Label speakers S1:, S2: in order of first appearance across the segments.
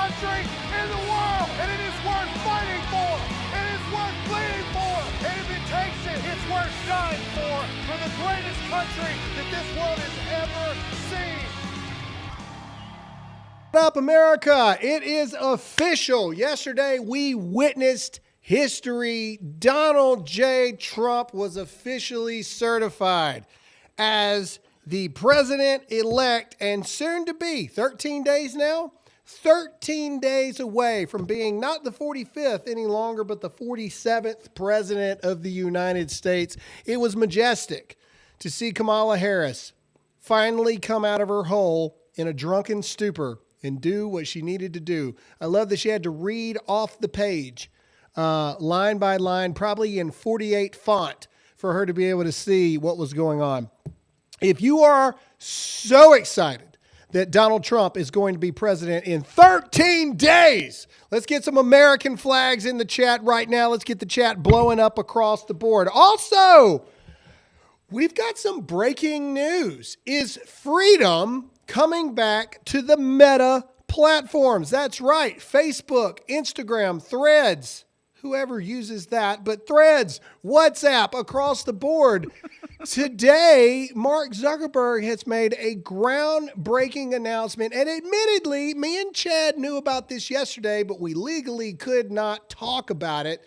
S1: country in the world, and it is worth fighting for. It is worth bleeding for, and if it takes it, it's worth dying for the greatest country that this world has ever seen.
S2: What up, America? It is official. Yesterday, we witnessed history. Donald J. Trump was officially certified as the president-elect and soon to be 13 days now, 13 days away from being not the 45th any longer, but the 47th president of the United States. It was majestic to see Kamala Harris finally come out of her hole in a drunken stupor and do what she needed to do. I love that she had to read off the page, line by line, probably in 48 font for her to be able to see what was going on. If you are so excited that Donald Trump is going to be president in 13 days, let's get some American flags in the chat right now. Let's get the chat blowing up across the board. Also, we've got some breaking news. Is freedom coming back to the Meta platforms? That's right. Facebook, Instagram, Threads, whoever uses that, but Threads, WhatsApp, across the board. Today, Mark Zuckerberg has made a groundbreaking announcement, and admittedly, me and Chad knew about this yesterday, but we legally could not talk about it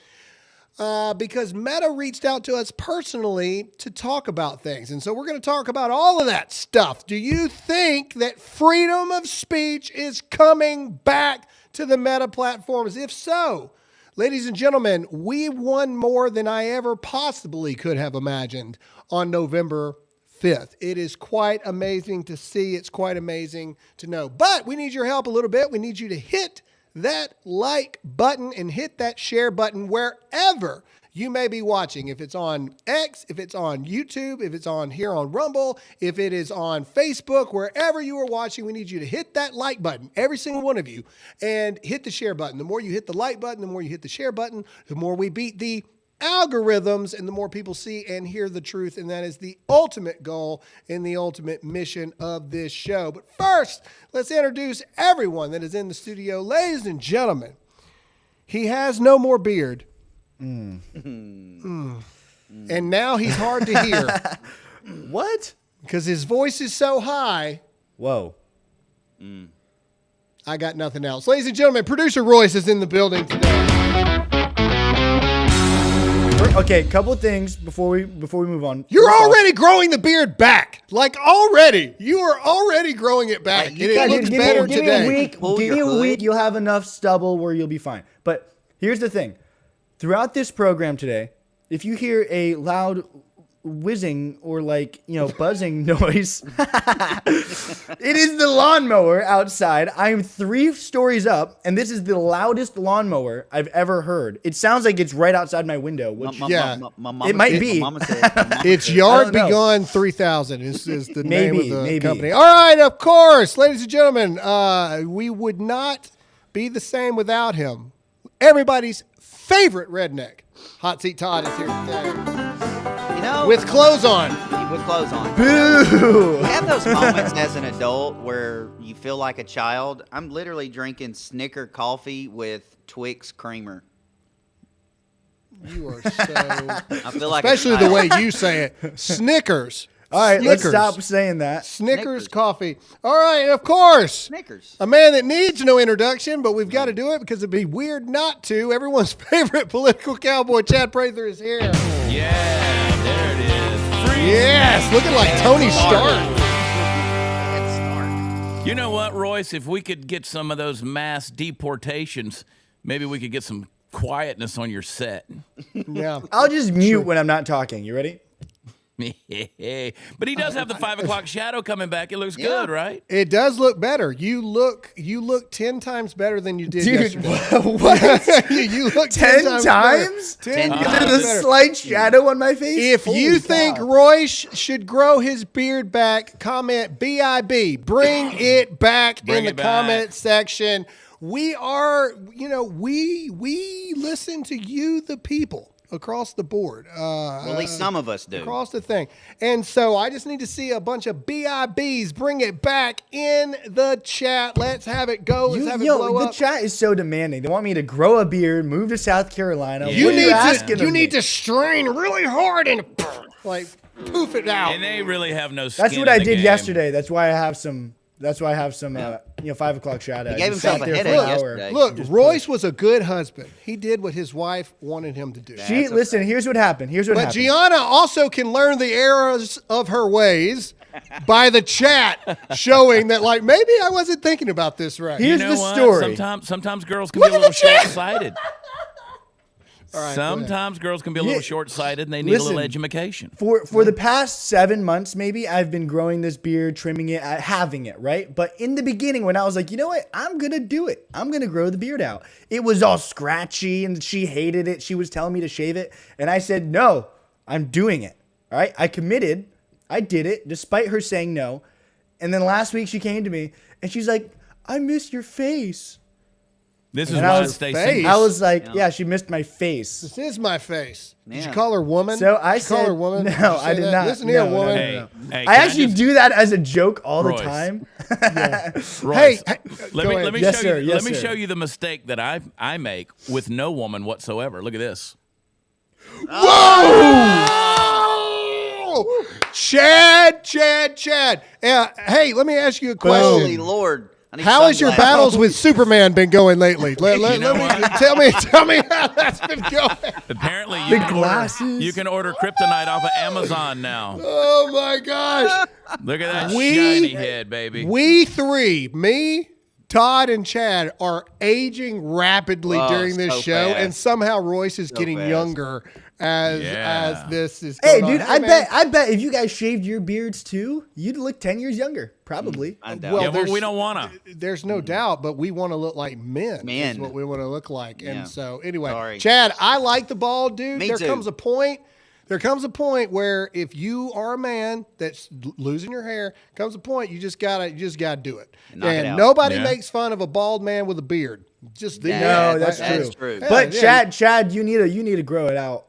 S2: because Meta reached out to us personally to talk about things. And so we're going to talk about all of that stuff. Do you think that freedom of speech is coming back to the Meta platforms? If so, ladies and gentlemen, we won more than I ever possibly could have imagined on November 5th. It is quite amazing to see. It's quite amazing to know. But we need your help a little bit. We need you to hit that like button and hit that share button wherever you may be watching. If it's on X, if it's on YouTube, if it's on here on Rumble, if it is on Facebook, wherever you are watching, we need you to hit that like button, every single one of you, and hit the share button. The more you hit the like button, the more you hit the share button, the more we beat the algorithms and the more people see and hear the truth. And that is the ultimate goal and the ultimate mission of this show. But first, let's introduce everyone that is in the studio. Ladies and gentlemen, he has no more beard. And now he's hard to hear.
S3: What?
S2: Because his voice is so high.
S3: Whoa.
S2: I got nothing else. Ladies and gentlemen, producer Royce is in the building today.
S3: Okay, couple of things before we move on.
S2: You're already growing the beard back. Like already. You are already growing it back.
S3: Like,
S2: it looks better today.
S3: Give me a week. You'll have enough stubble where you'll be fine. But here's the thing. Throughout this program today, if you hear a loud whizzing or buzzing noise, it is the lawnmower outside. I'm 3 stories up, and this is the loudest lawnmower I've ever heard. It sounds like it's right outside my window. Which, it might be.
S2: It's Yard Begun 3000 is the name of the company. All right, of course, ladies and gentlemen, we would not be the same without him. Everybody's favorite redneck, Hot Seat Todd, is here today. With clothes on.
S4: With clothes on.
S3: Boo!
S4: You have those moments as an adult where you feel like a child. I'm literally drinking Snicker coffee with Twix creamer.
S2: You are so...
S4: I feel like
S2: especially the way you say it. Snickers.
S3: All right,
S2: Snickers.
S3: let's stop saying that.
S2: Snickers coffee. All right, and of course,
S4: Snickers.
S2: A man that needs no introduction, but we've got to do it because it'd be weird not to. Everyone's favorite political cowboy, Chad Prather, is here.
S5: Yeah, there it is. Free
S2: Yes, looking like Tony Stark.
S5: You know what, Royce? If we could get some of those mass deportations, maybe we could get some quietness on your set.
S2: Yeah.
S3: I'll just mute when I'm not talking. You ready?
S5: But he does have the 5 o'clock shadow coming back. It looks good, right?
S2: It does look better. You look 10 times better than you did yesterday.
S3: What?
S2: You look
S3: 10
S2: times?
S4: 10
S3: Is
S4: times.
S3: there a slight shadow on my face?
S2: If you think Royce should grow his beard back, comment BIB. Bring it back in the comment section. We are, we listen to you, the people. across the board.
S4: Well, at least some of us do.
S2: Across the thing. And so I just need to see a bunch of BIBs bring it back in the chat. Let's have it go. Let's have it blow
S3: the
S2: up.
S3: chat is so demanding. They want me to grow a beard, move to South Carolina.
S5: Yeah.
S2: You
S3: What are
S2: need
S3: asking
S2: to
S3: of me?
S2: strain really hard and like poof it out.
S5: And they really have no skin
S3: That's what
S5: in
S3: I
S5: the
S3: did
S5: game.
S3: yesterday. That's why I have some 5 o'clock shadow.
S4: He gave
S3: Just sat
S4: himself a
S3: there for
S4: headache
S3: an hour.
S4: yesterday.
S2: Look, Royce was a good husband. He did what his wife wanted him to do.
S3: Listen, here's what happened.
S2: But Gianna also can learn the errors of her ways by the chat showing that, like, maybe I wasn't thinking about this right.
S3: Here's
S5: You know
S3: the
S5: what?
S3: story.
S5: Sometimes girls can
S2: Look
S5: be a
S2: at the
S5: little
S2: chat.
S5: short-sighted.
S2: All right, go ahead.
S5: Sometimes girls can be a little short-sighted and they need a little education.
S3: For the past 7 months, maybe I've been growing this beard, trimming it, having it, right? But in the beginning, when I was like, you know what, I'm gonna do it. I'm gonna grow the beard out. It was all scratchy, and she hated it. She was telling me to shave it, and I said, no, I'm doing it. All right, I committed. I did it, despite her saying no. And then last week she came to me, and she's like, I miss your face.
S5: This is
S3: And I
S5: why
S3: was
S5: stay
S2: face.
S5: single.
S3: I was like, yeah, she missed my face.
S2: This is my face. Did you
S4: Yeah.
S2: call her woman?
S3: So I
S2: Did you call
S3: said,
S2: her woman?
S3: no,
S2: Did you say
S3: I did
S2: that?
S3: not.
S2: Listen here,
S3: No,
S2: woman.
S5: Hey,
S3: I
S5: can I
S3: actually
S5: just-
S3: do that as a joke all the
S5: Royce.
S3: time.
S5: Royce,
S2: Hey,
S5: let
S2: go
S5: me
S2: ahead.
S5: let me
S3: Yes,
S5: show
S3: sir.
S5: you
S3: Yes,
S5: let me
S3: sir.
S5: show you the mistake that I make with no woman whatsoever. Look at this.
S2: Oh! Chad. Hey, let me ask you a
S4: Holy
S2: question.
S4: Lord. I need
S2: How has your
S4: sunglasses.
S2: battles with Superman been going lately?
S5: know
S2: Tell me how that's been going.
S5: Apparently,
S3: The glasses.
S5: you can order kryptonite off of Amazon now.
S2: Oh my gosh.
S5: Look at that
S2: We-
S5: shiny head, baby.
S2: We three, me, Todd, and Chad, are aging rapidly
S4: Oh,
S2: during this
S4: so
S2: show,
S4: fast.
S2: and somehow Royce is getting
S4: fast.
S2: younger as
S5: Yeah.
S2: this is
S3: Hey,
S2: going
S3: dude,
S2: on.
S3: I bet if you guys shaved your beards too, you'd look 10 years younger, probably.
S4: I doubt
S2: Well,
S5: yeah,
S4: it.
S5: but
S2: there's-
S5: we don't want to.
S2: There's no doubt, but we want to look like men. Is
S4: Men.
S2: what we want to look like.
S4: Yeah.
S2: And so, anyway,
S4: Sorry.
S2: Chad, I like the ball, dude.
S4: Me
S2: there
S4: too.
S2: comes a point. There comes a point where if you are a man that's losing your hair, comes a point you just gotta do it.
S4: Knock it
S2: And
S4: out.
S2: nobody
S5: Yeah.
S2: makes fun of a bald man with a beard. Just the
S3: No, that's
S4: That's
S3: true.
S4: true.
S3: But
S2: Yeah.
S3: Chad, you need to grow it out,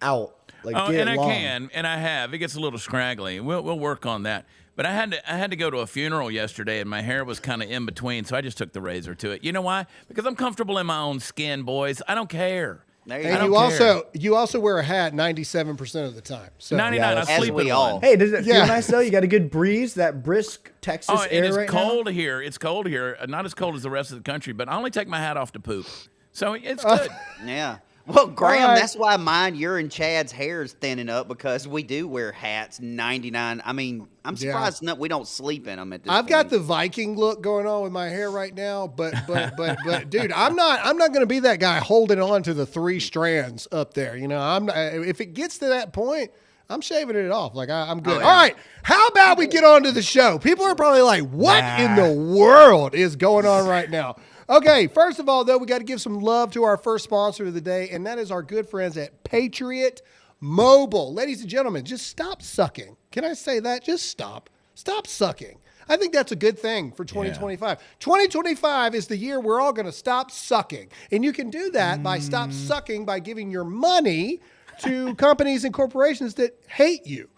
S3: out. Like
S5: Oh,
S3: get
S5: and
S3: it
S5: I
S3: long.
S5: can, and I have. It gets a little scraggly. We'll work on that. But I had to go to a funeral yesterday, and my hair was kind of in between, so I just took the razor to it. You know why? Because I'm comfortable in my own skin, boys. I don't care.
S4: There you
S2: And
S4: go.
S2: you also wear a hat 97% of the time. So
S5: 99.
S3: Yeah,
S5: I
S3: that's-
S5: sleep
S4: As we
S5: in
S4: all.
S5: one.
S3: Hey, does it
S2: Yeah.
S3: feel nice though? You got a good breeze, that brisk Texas
S5: Oh,
S3: air
S5: and it's
S3: right
S5: cold here. It's cold here. Not as cold as the rest of the country, but I only take my hat off to poop. So it's good.
S4: Yeah. Well, Graham,
S2: All right.
S4: that's why your and Chad's hair is thinning up because we do wear hats 99. I mean, I'm surprised we don't sleep in them at this
S2: I've got
S4: point.
S2: the Viking look going on with my hair right now, but dude, I'm not going to be that guy holding on to the 3 strands up there. You know, if it gets to that point, I'm shaving it off. Like I'm good.
S4: Oh, yeah.
S2: All right, how about we get on to the show? People are probably like, "What in the world is going on right now?" Okay, first of all, though, we got to give some love to our first sponsor of the day, and that is our good friends at Patriot Mobile. Ladies and gentlemen, just stop sucking. Can I say that? Just stop. Stop sucking. I think that's a good thing for 2025. 2025 is the year we're all going to stop sucking. And you can do that by stop sucking by giving your money to companies and corporations that hate you.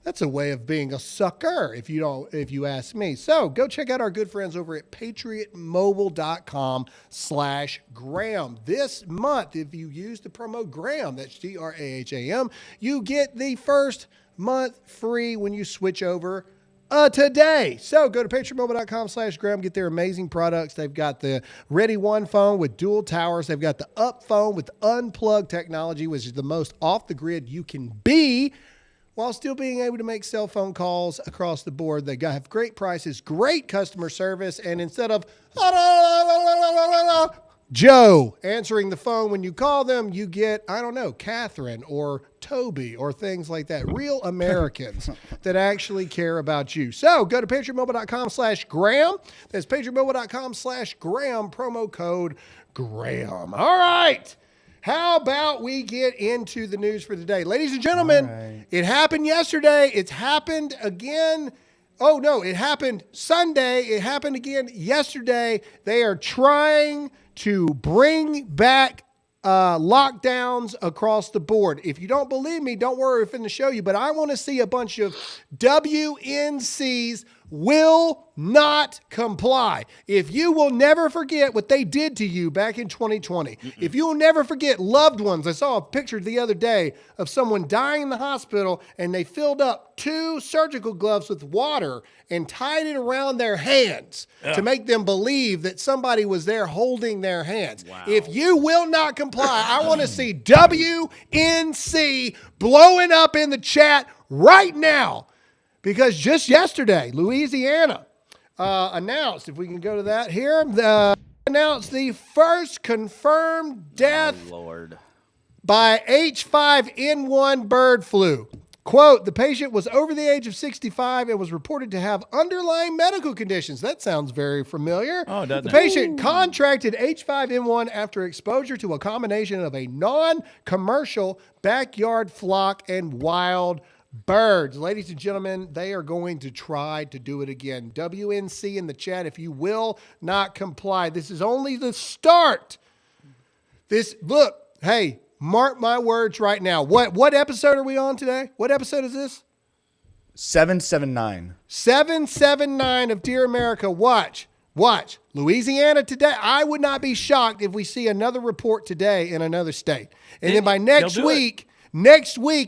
S2: That's a way of being a sucker, if you ask me. So go check out our good friends over at patriotmobile.com/Graham. This month, if you use the promo Graham, that's GRAHAM, you get the first month free when you switch over today. So go to patriotmobile.com/Graham, get their amazing products. They've got the Ready One phone with dual towers. They've got the Up phone with unplugged technology, which is the most off the grid you can be, while still being able to make cell phone calls across the board. They have great prices, great customer service, and instead of Joe answering the phone when you call them, you get, I don't know, Catherine or Toby or things like that. Real Americans that actually care about you. So go to patriotmobile.com/Graham. That's patriotmobile.com/Graham, promo code Graham. All right. How about we get into the news for today? Ladies and gentlemen, It happened yesterday. It's happened again. Oh, no, it happened Sunday. It happened again yesterday. They are trying to bring back lockdowns across the board. If you don't believe me, don't worry, we're finna show you. But I want to see a bunch of WNCs will not comply. If you will never forget what they did to you back in 2020, if you will never forget loved ones. I saw a picture the other day of someone dying in the hospital, and they filled up 2 surgical gloves with water and tied it around their hands to make them believe that somebody was there holding their hands.
S5: Wow.
S2: If you will not comply, I want to see WNC blowing up in the chat right now. Because just yesterday, Louisiana announced, if we can go to that here, announced the first confirmed death by H5N1 bird flu. Quote, the patient was over the age of 65 and was reported to have underlying medical conditions. That sounds very familiar.
S5: Oh, doesn't
S2: the
S5: it?
S2: patient contracted H5N1 after exposure to a combination of a non-commercial backyard flock and wild birds. Ladies and gentlemen, they are going to try to do it again. WNC in the chat, if you will not comply. This is only the start. Look, hey, mark my words right now. What episode are we on today? What episode is this?
S3: 779.
S2: 779 of Dear America. Watch. Louisiana today. I would not be shocked if we see another report today in another state. And then by next week,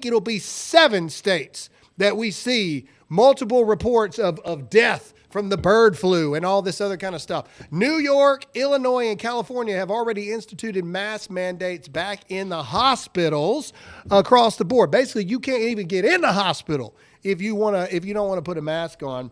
S2: it'll be 7 states that we see multiple reports of death from the bird flu and all this other kind of stuff. New York, Illinois, and California have already instituted mask mandates back in the hospitals across the board. Basically, you can't even get in the hospital if you don't want to put a mask on.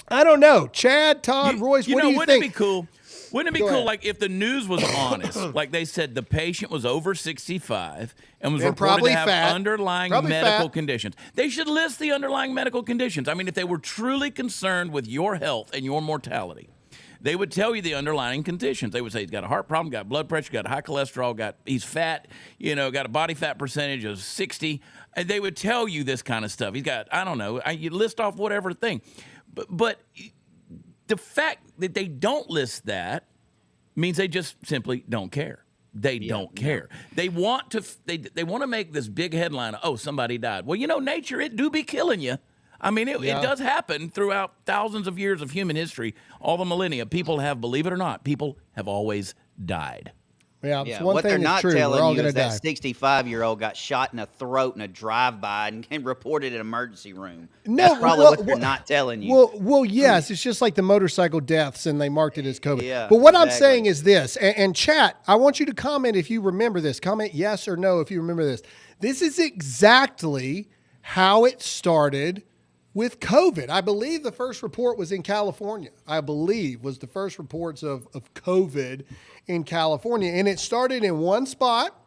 S2: I don't know. Chad, Todd, Royce, what do you
S5: wouldn't
S2: think?
S5: It be cool? Wouldn't it be
S2: Go
S5: cool,
S2: ahead.
S5: like, if the news was honest? Like they said, the patient was over 65 and was
S2: And
S5: reported
S2: probably
S5: to have
S2: fat.
S5: underlying
S2: Probably
S5: medical
S2: fat.
S5: conditions. They should list the underlying medical conditions. I mean, if they were truly concerned with your health and your mortality, they would tell you the underlying conditions. They would say he's got a heart problem, got blood pressure, got high cholesterol, he's fat, got a body fat percentage of 60. And they would tell you this kind of stuff. He's got, I don't know, you list off whatever thing. But the fact that they don't list that means they just simply don't care. They don't care. They want to make this big headline. Oh, somebody died. Well, nature, it do be killing you. I mean, it does happen throughout thousands of years of human history, all the millennia. People have, believe it or not, people have always died.
S2: Yeah, it's one
S4: what
S2: thing
S4: they're
S2: that's
S4: not
S2: true. We're all
S4: telling you
S2: gonna
S4: is
S2: die.
S4: that 65-year-old got shot in the throat in a drive-by and reported an emergency room.
S2: No,
S4: That's probably what they're not telling you.
S2: Well, yes, it's just like the motorcycle deaths, and they marked it as COVID.
S4: Yeah,
S2: but what I'm
S4: exactly.
S2: saying is this, and chat, I want you to comment if you remember this. Comment yes or no if you remember this. This is exactly how it started with COVID. I believe the first report was in California. Was the first reports of COVID in California. And it started in one spot.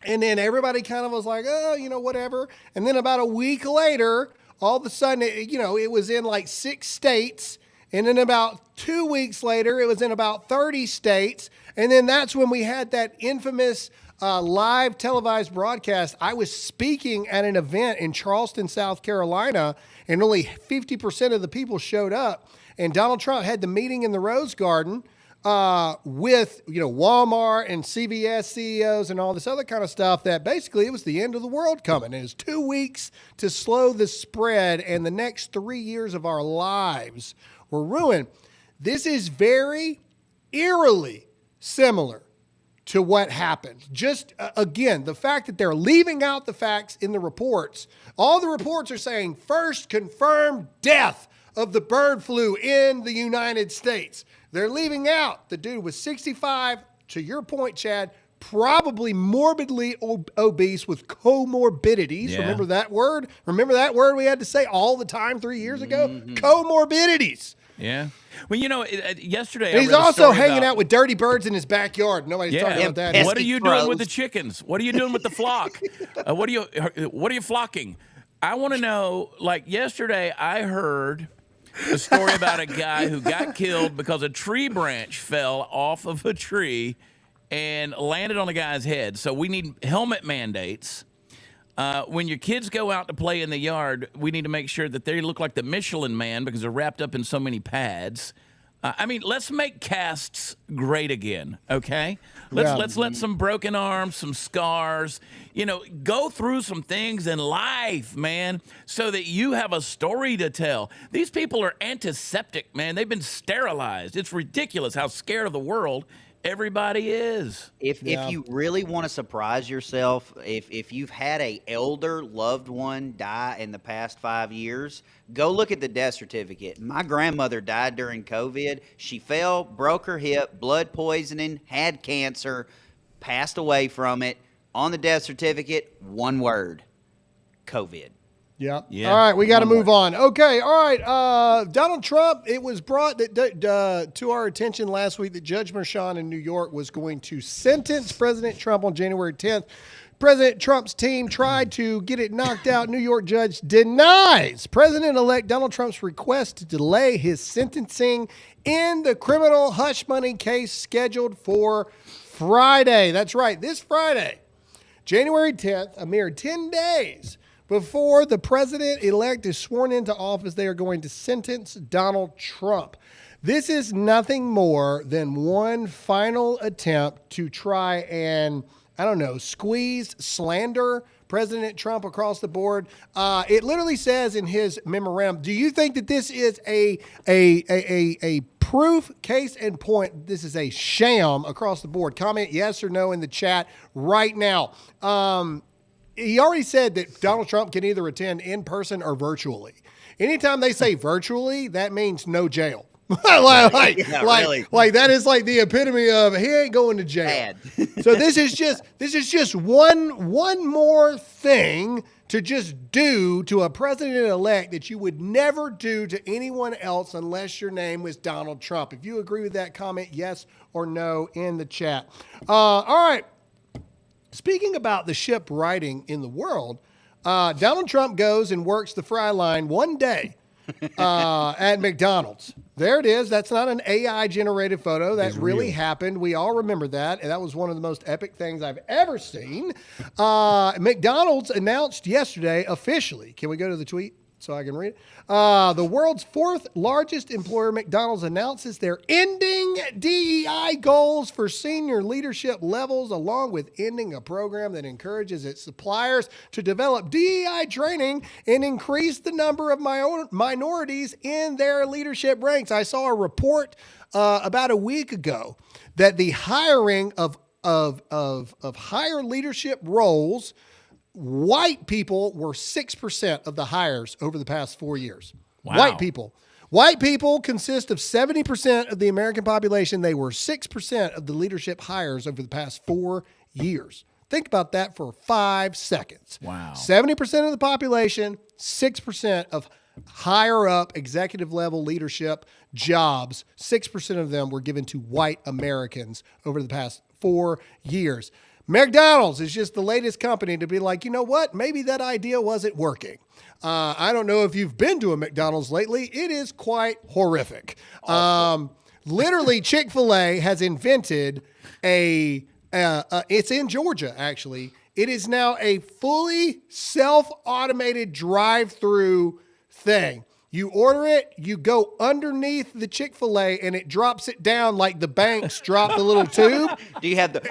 S2: And then everybody kind of was like, oh, whatever. And then about a week later, all of a sudden, it was in like 6 states. And then about 2 weeks later, it was in about 30 states. And then that's when we had that infamous live televised broadcast. I was speaking at an event in Charleston, South Carolina, and only 50% of the people showed up. And Donald Trump had the meeting in the Rose Garden with Walmart and CVS CEOs and all this other kind of stuff, that basically it was the end of the world coming. It was 2 weeks to slow the spread, and the next 3 years of our lives were ruined. This is very eerily similar to what happened. Just again, the fact that they're leaving out the facts in the reports. All the reports are saying first confirmed death of the bird flu in the United States. They're leaving out the dude was 65, to your point, Chad, probably morbidly obese with comorbidities.
S5: Yeah.
S2: Remember that word? Remember that word we had to say all the time 3 years ago? Comorbidities.
S5: Yeah. Well, yesterday
S2: And he's also hanging out with dirty birds in his backyard. Nobody's talking about that.
S4: and
S5: What are you doing
S4: crows.
S5: with the chickens? What are you doing with the flock? What are you flocking? I want to know. Like yesterday, I heard a story about a guy who got killed because a tree branch fell off of a tree and landed on the guy's head. So we need helmet mandates. When your kids go out to play in the yard, we need to make sure that they look like the Michelin Man because they're wrapped up in so many pads. I mean, let's make casts great again, okay? Let's let some broken arms, some scars, go through some things in life, man, so that you have a story to tell. These people are antiseptic, man. They've been sterilized. It's ridiculous how scared of the world everybody is.
S4: If you really want to surprise yourself, if you've had a elder loved one die in the past 5 years, go look at the death certificate. My grandmother died during COVID. She fell, broke her hip, blood poisoning, had cancer, passed away from it. On the death certificate, one word: COVID.
S2: Yeah.
S5: Yeah.
S2: All right, we got to move on. Okay. All right. Donald Trump. It was brought to our attention last week that Judge Merchan in New York was going to sentence President Trump on January 10th. President Trump's team tried to get it knocked out. New York judge denies President-elect Donald Trump's request to delay his sentencing in the criminal hush money case scheduled for Friday. That's right, this Friday, January 10th, a mere 10 days before the president-elect is sworn into office, they are going to sentence Donald Trump. This is nothing more than one final attempt to try and, squeeze, slander President Trump across the board. It literally says in his memorandum, do you think that this is a proof, case in point, this is a sham across the board? Comment yes or no in the chat right now. He already said that Donald Trump can either attend in person or virtually. Anytime they say virtually, that means no jail. Really. That is like the epitome of he ain't going to jail.
S4: Bad.
S2: So this is just one more thing to just do to a president-elect that you would never do to anyone else unless your name was Donald Trump. If you agree with that, comment yes or no in the chat. All right. Speaking about the ship riding in the world, Donald Trump goes and works the fry line one day at McDonald's. There it is. That's not an AI-generated photo. That really happened. We all remember that. And that was one of the most epic things I've ever seen. McDonald's announced yesterday officially. Can we go to the tweet so I can read it? The world's fourth largest employer, McDonald's, announces they're ending DEI goals for senior leadership levels, along with ending a program that encourages its suppliers to develop DEI training and increase the number of minorities in their leadership ranks. I saw a report about a week ago that the hiring of higher leadership roles, white people were 6% of the hires over the past 4 years.
S5: Wow.
S2: White people consist of 70% of the American population. They were 6% of the leadership hires over the past 4 years. Think about that for 5 seconds.
S5: Wow.
S2: 70% of the population, 6% of higher up executive level leadership jobs, 6% of them were given to white Americans over the past 4 years. McDonald's is just the latest company to be like, you know what? Maybe that idea wasn't working. I don't know if you've been to a McDonald's lately. It is quite horrific. Literally, Chick-fil-A has invented it's in Georgia, actually. It is now a fully self-automated drive-through thing. You order it, you go underneath the Chick-fil-A, and it drops it down like the banks drop the little tube.
S4: Do you have the...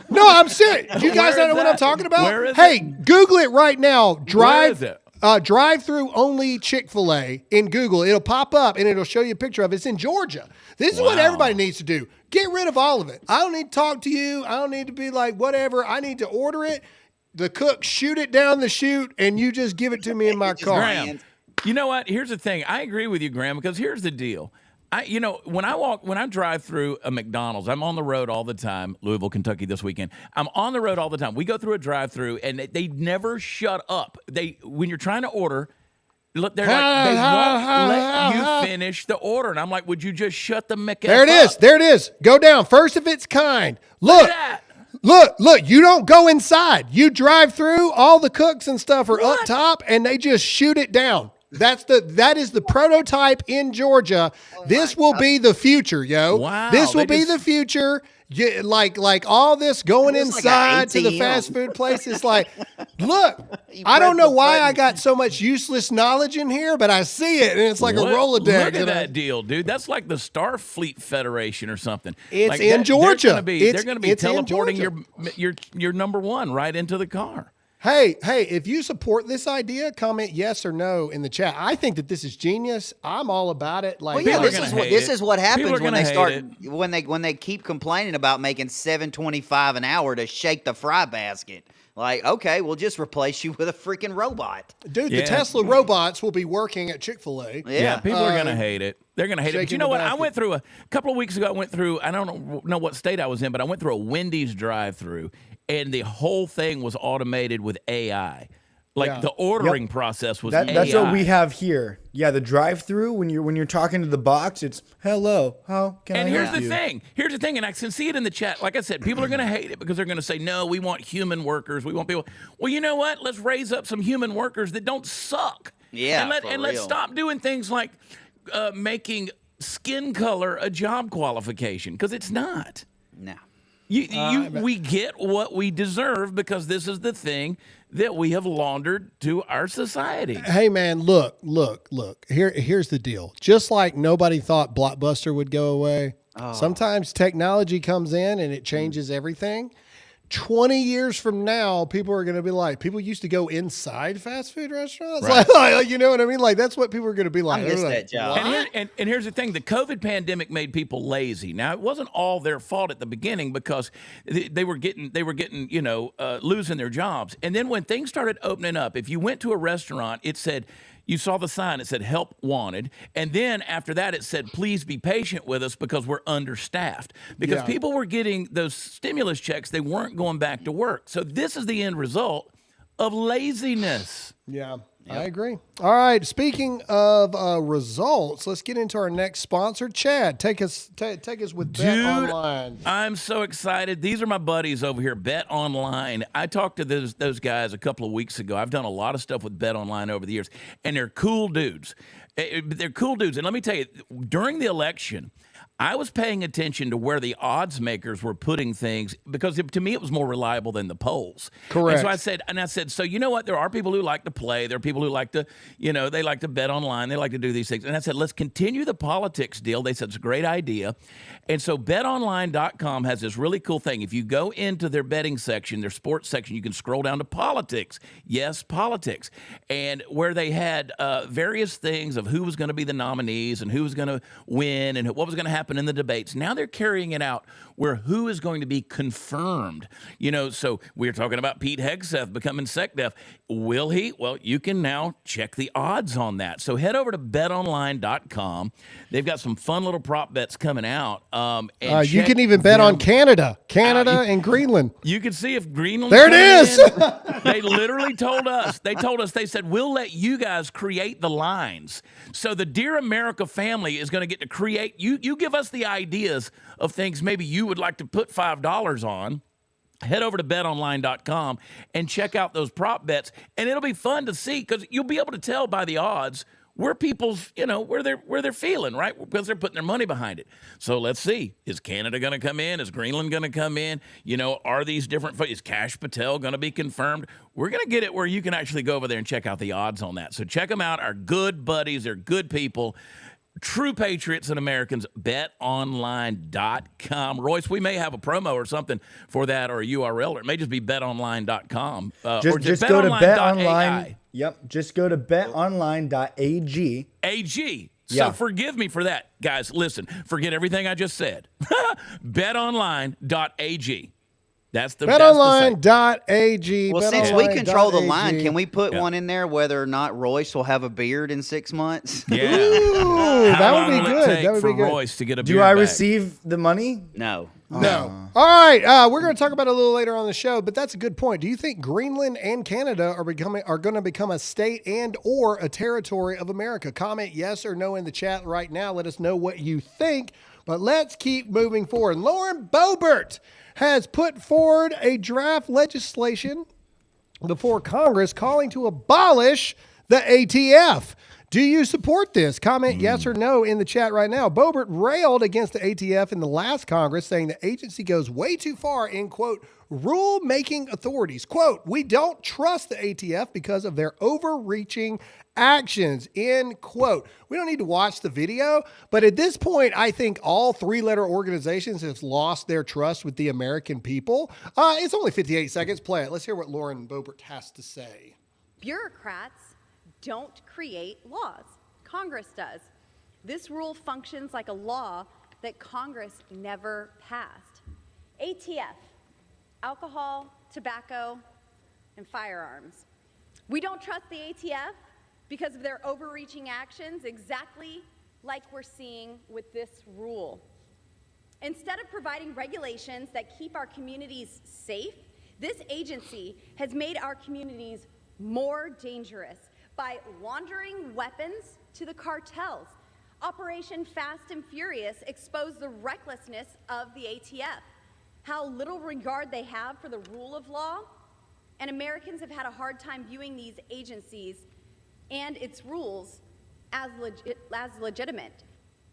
S2: No, I'm serious. Do you guys know what I'm talking about?
S5: Where is
S2: hey, Google it right now.
S5: Where is it?
S2: Drive-through only Chick-fil-A in Google. It'll pop up, and it'll show you a picture of it. It's in Georgia. This is what everybody needs to do. Get rid of all of it. I don't need to talk to you. I don't need to be like, whatever. I need to order it. The cook shoot it down the chute, and you just give it to me in my car.
S5: Graham, you know what? Here's the thing. I agree with you, Graham, because here's the deal. When I drive through a McDonald's, I'm on the road all the time, Louisville, Kentucky this weekend. I'm on the road all the time. We go through a drive-through, and they never shut up. When you're trying to order, look, they won't let you finish the order. And I'm like, would you just shut the McF
S2: There it is.
S5: up?
S2: There it is. Go down. First of its kind. Look. Look, you don't go inside. You drive through, all the cooks and stuff are up top, and they just shoot it down. That is the prototype in Georgia. This will be the future, yo.
S5: Wow,
S2: This will
S5: they
S2: be
S5: just-
S2: the future. Yeah, like all this going
S4: It's like
S2: inside
S4: an
S2: to the
S4: ATM.
S2: fast food place. It's like, look,
S4: You
S2: I don't
S4: press
S2: know
S4: the
S2: why I
S4: button.
S2: got so much useless knowledge in here, but I see it, and it's like a
S5: What?
S2: Rolodex.
S5: Look at
S2: and I-
S5: that deal, dude. That's like the Starfleet Federation or something.
S2: It's
S5: like
S2: in Georgia.
S5: They're going to be
S2: It's in
S5: teleporting
S2: Georgia.
S5: your number one right into the car.
S2: Hey, if you support this idea, comment yes or no in the chat. I think that this is genius. I'm all about it. Like,
S4: Well, yeah,
S5: People are
S4: this
S5: gonna
S4: is what
S5: hate
S4: this
S5: it.
S4: is what
S5: People
S4: happens
S5: are
S4: when
S5: gonna
S4: they
S5: hate
S4: start
S5: it.
S4: when they keep complaining about making $7.25 an hour to shake the fry basket. Like, okay, we'll just replace you with a freaking robot.
S2: dude, the
S5: Yeah.
S2: Tesla robots will be working at Chick-fil-A.
S5: Yeah, people are going to hate it. They're going to hate it. But
S2: shaking
S5: you know
S2: the
S5: what? I
S2: basket.
S5: went through a couple of weeks ago. I went through. I don't know what state I was in, but I went through a Wendy's drive-through, and the whole thing was automated with AI. Like
S2: Yeah.
S5: the ordering process was
S3: That's
S5: AI.
S3: what we have here. Yeah, the drive-through when you're talking to the box, it's hello. How can
S5: And
S3: I
S5: here's
S3: help
S5: the
S3: you?
S5: thing. Here's the thing, and I can see it in the chat. Like I said, people are going to hate it because they're going to say, no, we want human workers. We want people. Well, you know what? Let's raise up some human workers that don't suck.
S4: Yeah,
S5: And
S4: for
S5: let's
S4: real.
S5: stop doing things like making skin color a job qualification because it's not.
S4: No.
S5: We get what we deserve because this is the thing that we have laundered to our society.
S2: Hey man, look. Here's the deal. Just like nobody thought Blockbuster would go away, sometimes technology comes in and it changes everything. 20 years from now, people are going to be like, people used to go inside fast food restaurants.
S5: Right.
S2: Like, you know what I mean? Like, that's what people are going to be like.
S4: I miss
S2: They're like,
S4: that job.
S5: And here's the thing: the COVID pandemic made people lazy. Now, it wasn't all their fault at the beginning because they were getting losing their jobs. And then when things started opening up, if you went to a restaurant, it said. You saw the sign, it said help wanted. And then after that, it said, please be patient with us because we're understaffed. Because
S2: Yeah.
S5: people were getting those stimulus checks, they weren't going back to work. So this is the end result of laziness.
S2: Yeah, I agree. All right. Speaking of results, let's get into our next sponsor. Chad, take us with BetOnline.
S5: I'm so excited. These are my buddies over here, BetOnline. I talked to those guys a couple of weeks ago. I've done a lot of stuff with BetOnline over the years, and they're cool dudes. They're cool dudes. And let me tell you, during the election, I was paying attention to where the odds makers were putting things because to me it was more reliable than the polls.
S2: Correct.
S5: And so I said, so you know what? There are people who like to play. There are people who like to, they like to bet online. They like to do these things. And I said, let's continue the politics deal. They said it's a great idea. And so BetOnline.com has this really cool thing. If you go into their betting section, their sports section, you can scroll down to politics. Yes, politics. And where they had various things of who was going to be the nominees and who was going to win and what was going to happen in the debates. Now they're carrying it out where who is going to be confirmed. So we're talking about Pete Hegseth becoming SecDef. Will he? Well, you can now check the odds on that. So head over to betonline.com. They've got some fun little prop bets coming out.
S2: You can even bet on Canada and Greenland.
S5: You can see if Greenland.
S2: There it is.
S5: They literally told us. They said, we'll let you guys create the lines. So the Dear America family is going to get to create. You give us the ideas of things maybe you would like to put $5 on. Head over to betonline.com and check out those prop bets. And it'll be fun to see because you'll be able to tell by the odds where people's, where they're feeling, right? Because they're putting their money behind it. So let's see. Is Canada going to come in? Is Greenland going to come in? Are these different? Is Kash Patel going to be confirmed? We're going to get it where you can actually go over there and check out the odds on that. So check them out. Our good buddies. They're good people. True patriots and Americans, betonline.com. Royce, we may have a promo or something for that or a URL, or it may just be betonline.com.
S3: Just go to
S5: betonline.ai.
S3: BetOnline. Yep. Just go to betonline.ag.
S5: AG.
S3: Yeah.
S5: So forgive me for that. Guys, listen, forget everything I just said. betonline.ag. That's the
S2: BetOnline.ag.
S4: Well, since we control the
S2: BetOnline.ag.
S4: line, can we put one in there whether or not Royce will have a beard in 6 months?
S5: Yeah.
S2: Ooh,
S5: How
S2: that
S5: long
S2: would be
S5: will it
S2: good.
S5: take
S2: That would
S5: for
S2: be good.
S5: Royce to get a
S3: Do
S5: beard
S3: I
S5: back?
S3: receive the money?
S4: No.
S2: No. All right. We're going to talk about it a little later on the show, but that's a good point. Do you think Greenland and Canada are going to become a state and or a territory of America? Comment yes or no in the chat right now. Let us know what you think. But let's keep moving forward. Lauren Boebert has put forward a draft legislation before Congress calling to abolish the ATF. Do you support this? Comment yes or no in the chat right now. Boebert railed against the ATF in the last Congress, saying the agency goes way too far in, quote, rule-making authorities. Quote, we don't trust the ATF because of their overreaching actions, end quote. We don't need to watch the video, but at this point, I think all three-letter organizations have lost their trust with the American people. It's only 58 seconds. Play it. Let's hear what Lauren Boebert has to say.
S6: Bureaucrats don't create laws. Congress does. This rule functions like a law that Congress never passed. ATF, alcohol, tobacco, and firearms. We don't trust the ATF because of their overreaching actions, exactly like we're seeing with this rule. Instead of providing regulations that keep our communities safe, this agency has made our communities more dangerous by laundering weapons to the cartels. Operation Fast and Furious exposed the recklessness of the ATF, how little regard they have for the rule of law, and Americans have had a hard time viewing these agencies and its rules as legitimate.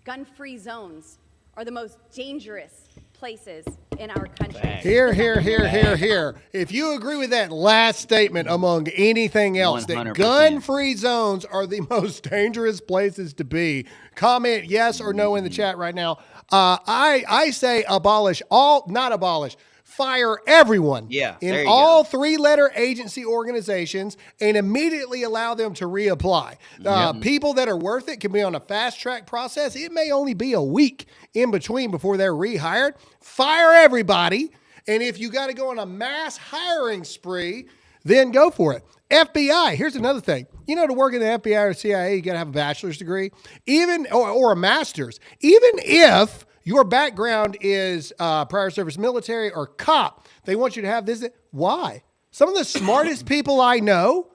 S6: Gun-free zones are the most dangerous places in our country.
S2: Here. If you agree with that last statement among anything else, that
S4: 100%.
S2: gun-free zones are the most dangerous places to be, comment yes or no in the chat right now. I say fire everyone in all three-letter agency organizations and immediately allow them to reapply. People that are worth it can be on a fast-track process. It may only be a week in between before they're rehired. Fire everybody, and if you got to go on a mass hiring spree, then go for it. FBI, here's another thing. You know, to work in the FBI or CIA, you got to have a bachelor's degree, or a master's. Even if your background is prior service military or cop, they want you to have this. Why? Some of the smartest people I know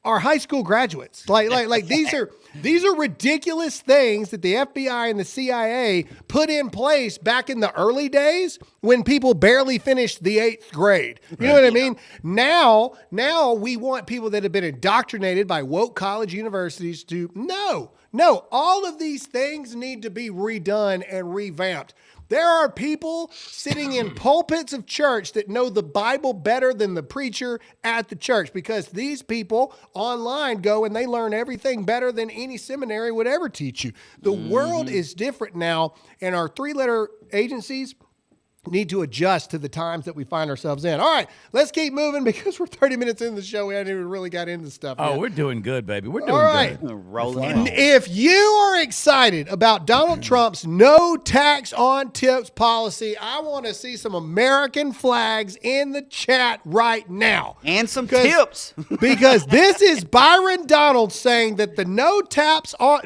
S2: are high school graduates. Like these are ridiculous things that the FBI and the CIA put in place back in the early days when people barely finished the 8th grade. You know what I mean? Now we want people that have been indoctrinated by woke college universities to No, all of these things need to be redone and revamped. There are people sitting in pulpits of church that know the Bible better than the preacher at the church, because these people online go and they learn everything better than any seminary would ever teach you. The world is different now, and our three-letter agencies need to adjust to the times that we find ourselves in. All right, let's keep moving because we're 30 minutes into the show. We haven't even really got into stuff yet.
S5: We're doing good, baby. We're doing
S2: All right.
S5: good.
S4: Rolling.
S2: If you are excited about Donald Trump's no tax on tips policy, I want to see some American flags in the chat right now.
S4: And some tips.
S2: Because this is Byron Donald saying that the no tax on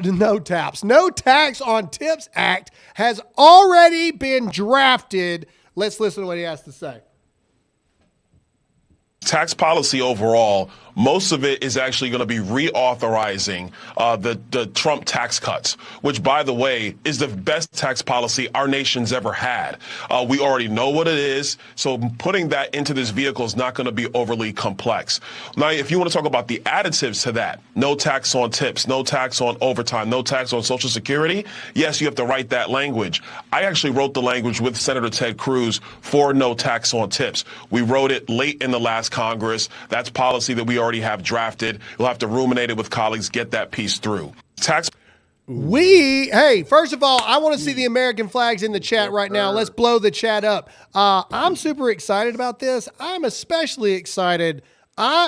S2: tips act has already been drafted. Let's listen to what he has to say.
S7: Tax policy overall, most of it is actually going to be reauthorizing the Trump tax cuts, which, by the way, is the best tax policy our nation's ever had. We already know what it is, so putting that into this vehicle is not going to be overly complex. Now, if you want to talk about the additives to that, no tax on tips, no tax on overtime, no tax on Social Security, yes, you have to write that language. I actually wrote the language with Senator Ted Cruz for no tax on tips. We wrote it late in the last Congress. That's policy that we already have drafted. You'll have to ruminate it with colleagues, get that piece through. First
S2: of all, I want to see the American flags in the chat right now. Let's blow the chat up. I'm super excited about this. I'm especially excited.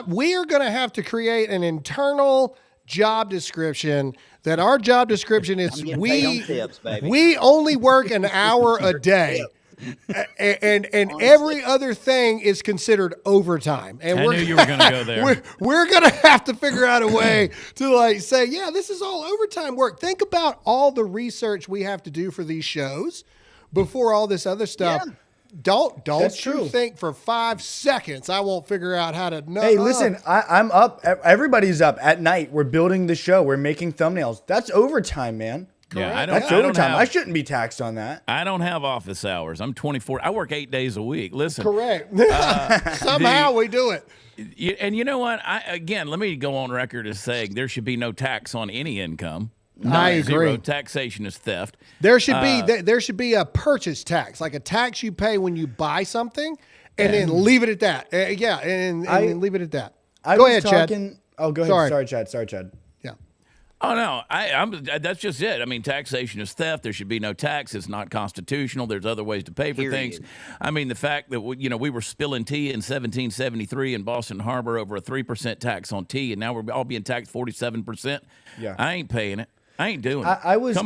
S2: We are going to have to create an internal job description. That our job description is we only work an hour a day. And every other thing is considered overtime. And
S5: I knew you were going to go there.
S2: We're going to have to figure out a way to say, yeah, this is all overtime work. Think about all the research we have to do for these shows before all this other stuff. Yeah. Don't you think for 5 seconds I won't figure out how to know.
S3: Hey, listen, I'm up. Everybody's up at night. We're building the show. We're making thumbnails. That's overtime, man.
S5: Yeah,
S3: That's overtime. I shouldn't be taxed on that.
S5: I don't have office hours. I'm 24. I work 8 days a week. Listen.
S2: Correct. Somehow we do it.
S5: And you know what? Let me go on record as saying there should be no tax on any income.
S2: I agree.
S5: Zero taxation is theft.
S2: There should be a purchase tax, like a tax you pay when you buy something, and then leave it at that. And leave it at that. Go ahead, Chad.
S3: Oh, go ahead. Sorry, Chad.
S2: Yeah.
S5: Oh no, that's just it. I mean, taxation is theft. There should be no tax. It's not constitutional. There's other ways to pay for things. I mean, the fact that we were spilling tea in 1773 in Boston Harbor over a 3% tax on tea, and now we're all being taxed 47%. Yeah, I ain't paying it. I ain't doing it.
S3: I was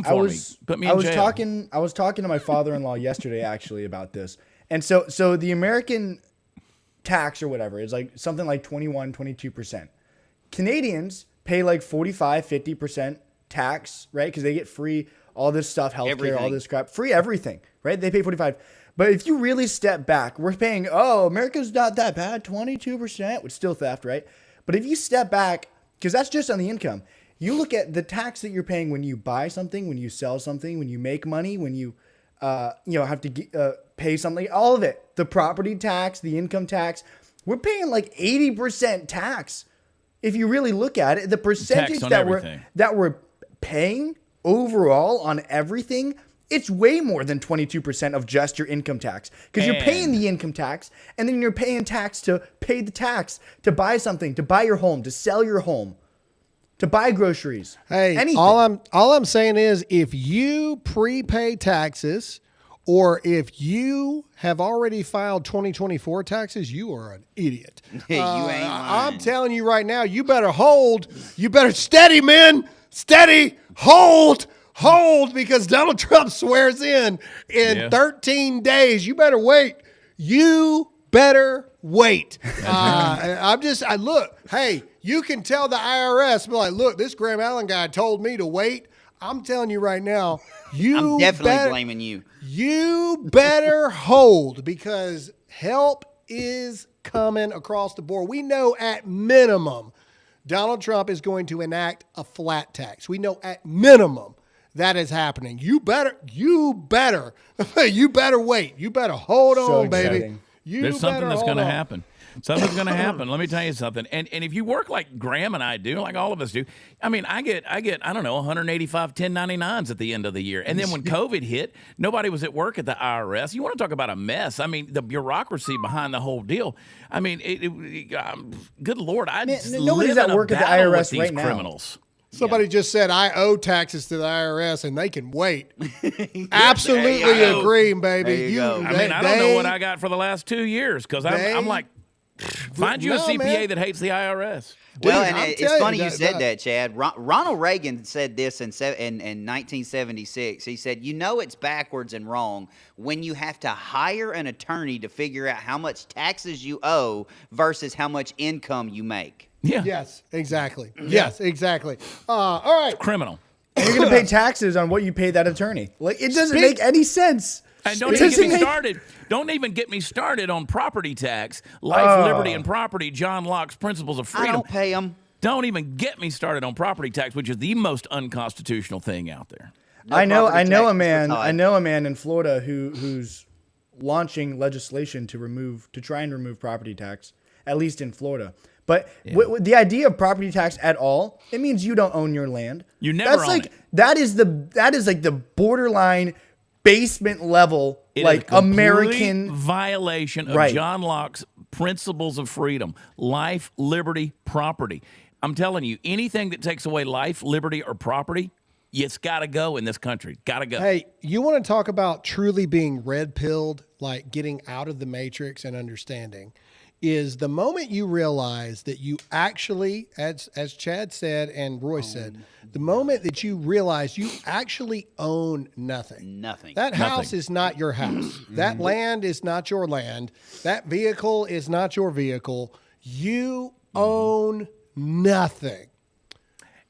S5: Put me in jail.
S3: I was talking to my father-in-law yesterday actually about this. And so the American tax or whatever is like something like 22%. Canadians pay like 45, 50% tax, right? Because they get free all this stuff, healthcare, all this crap, free everything, right? They pay 45. But if you really step back, we're paying, America's not that bad, 22%, which is still theft, right? But if you step back, because that's just on the income, you look at the tax that you're paying when you buy something, when you sell something, when you make money, when you have to pay something, all of it, the property tax, the income tax, we're paying like 80% tax. If you really look at it, the percentage that we're paying overall on everything, it's way more than 22% of just your income tax. Because you're paying the income tax, and then you're paying tax to pay the tax, to buy something, to buy your home, to sell your home, to buy groceries.
S2: Hey,
S3: anything.
S2: all I'm saying is if you prepay taxes or if you have already filed 2024 taxes, you are an idiot.
S4: You ain't lying.
S2: I'm telling you right now, you better hold. You better steady, men. Steady. Hold, because Donald Trump swears in 13 days. You better wait. You better wait. Look, hey, you can tell the IRS, be like, look, this Graham Allen guy told me to wait. I'm telling you right now,
S4: I'm definitely blaming you.
S2: You better hold because help is coming across the board. We know at minimum Donald Trump is going to enact a flat tax. We know at minimum that is happening. You better wait. You better hold on, baby.
S5: There's something that's going to happen. Something's going to happen. Let me tell you something. And if you work like Graham and I do, like all of us do, I mean, I get I don't know, 185 1099s at the end of the year. And then when COVID hit, nobody was at work at the IRS. You want to talk about a mess? I mean, the bureaucracy behind the whole deal. I mean, good Lord,
S3: nobody's at work at the IRS right now.
S5: Criminals.
S2: Somebody just said, I owe taxes to the IRS and they can wait. Absolutely agree, baby.
S5: I don't know what I got for the last 2 years because I'm like, find you a CPA that hates the IRS.
S4: Well, and it's funny you said that, Chad. Ronald Reagan said this in 1976. He said, it's backwards and wrong when you have to hire an attorney to figure out how much taxes you owe versus how much income you make.
S2: Yeah. Yes, exactly. Yes, exactly. All right.
S5: It's criminal.
S3: And you're going to pay taxes on what you pay that attorney. Like, it doesn't make any sense.
S5: And don't even get me started. Don't even get me started on property tax, life, liberty, and property. John Locke's principles of freedom.
S4: I don't pay them.
S5: Don't even get me started on property tax, which is the most unconstitutional thing out there.
S3: I know a man in Florida who's launching legislation to try and remove property tax, at least in Florida. But the idea of property tax at all, it means you don't own your land.
S5: You never own it.
S3: That is like the borderline basement level, like American
S5: violation of John Locke's principles of freedom, life, liberty, property. I'm telling you, anything that takes away life, liberty, or property, it's got to go in this country. Got to go.
S2: Hey, you want to talk about truly being red-pilled, like getting out of the matrix and understanding, is the moment you realize that you actually, as Chad said and Royce said, the moment that you realize you actually own nothing.
S4: Nothing.
S2: That house is not your house. That land is not your land. That vehicle is not your vehicle. You own nothing.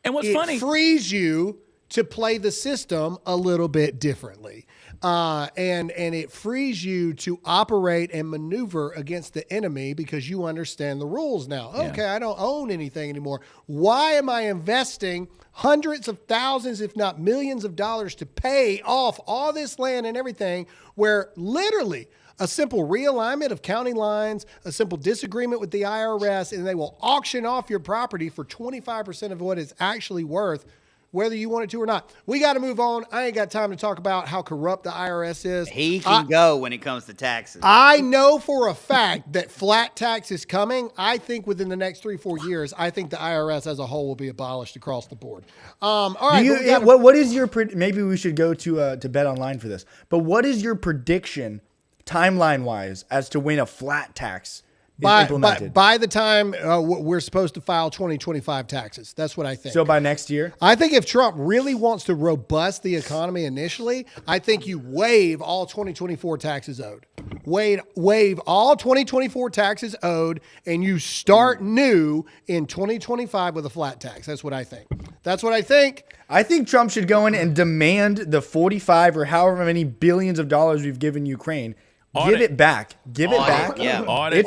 S5: And what's funny?
S2: It frees you to play the system a little bit differently. and it frees you to operate and maneuver against the enemy because you understand the rules now. Okay, I don't own anything anymore. Why am I investing hundreds of thousands, if not millions of dollars to pay off all this land and everything where literally a simple realignment of county lines, a simple disagreement with the IRS, and they will auction off your property for 25% of what it's actually worth, whether you want it to or not. We got to move on. I ain't got time to talk about how corrupt the IRS is.
S4: He can go when it comes to taxes.
S2: I know for a fact that flat tax is coming. I think within the next 3-4 years, I think the IRS as a whole will be abolished across the board. All right.
S3: What is your maybe we should go to BetOnline for this. But what is your prediction timeline-wise as to when a flat tax is implemented?
S2: By the time we're supposed to file 2025 taxes. That's what I think.
S3: So by next year?
S2: I think if Trump really wants to robust the economy initially, I think you waive all 2024 taxes owed. Waive all 2024 taxes owed, and you start new in 2025 with a flat tax. That's what I think.
S3: I think Trump should go in and demand the 45 or however many billions of dollars we've given Ukraine. Give it back. Give it back.
S4: Yeah.
S3: Audit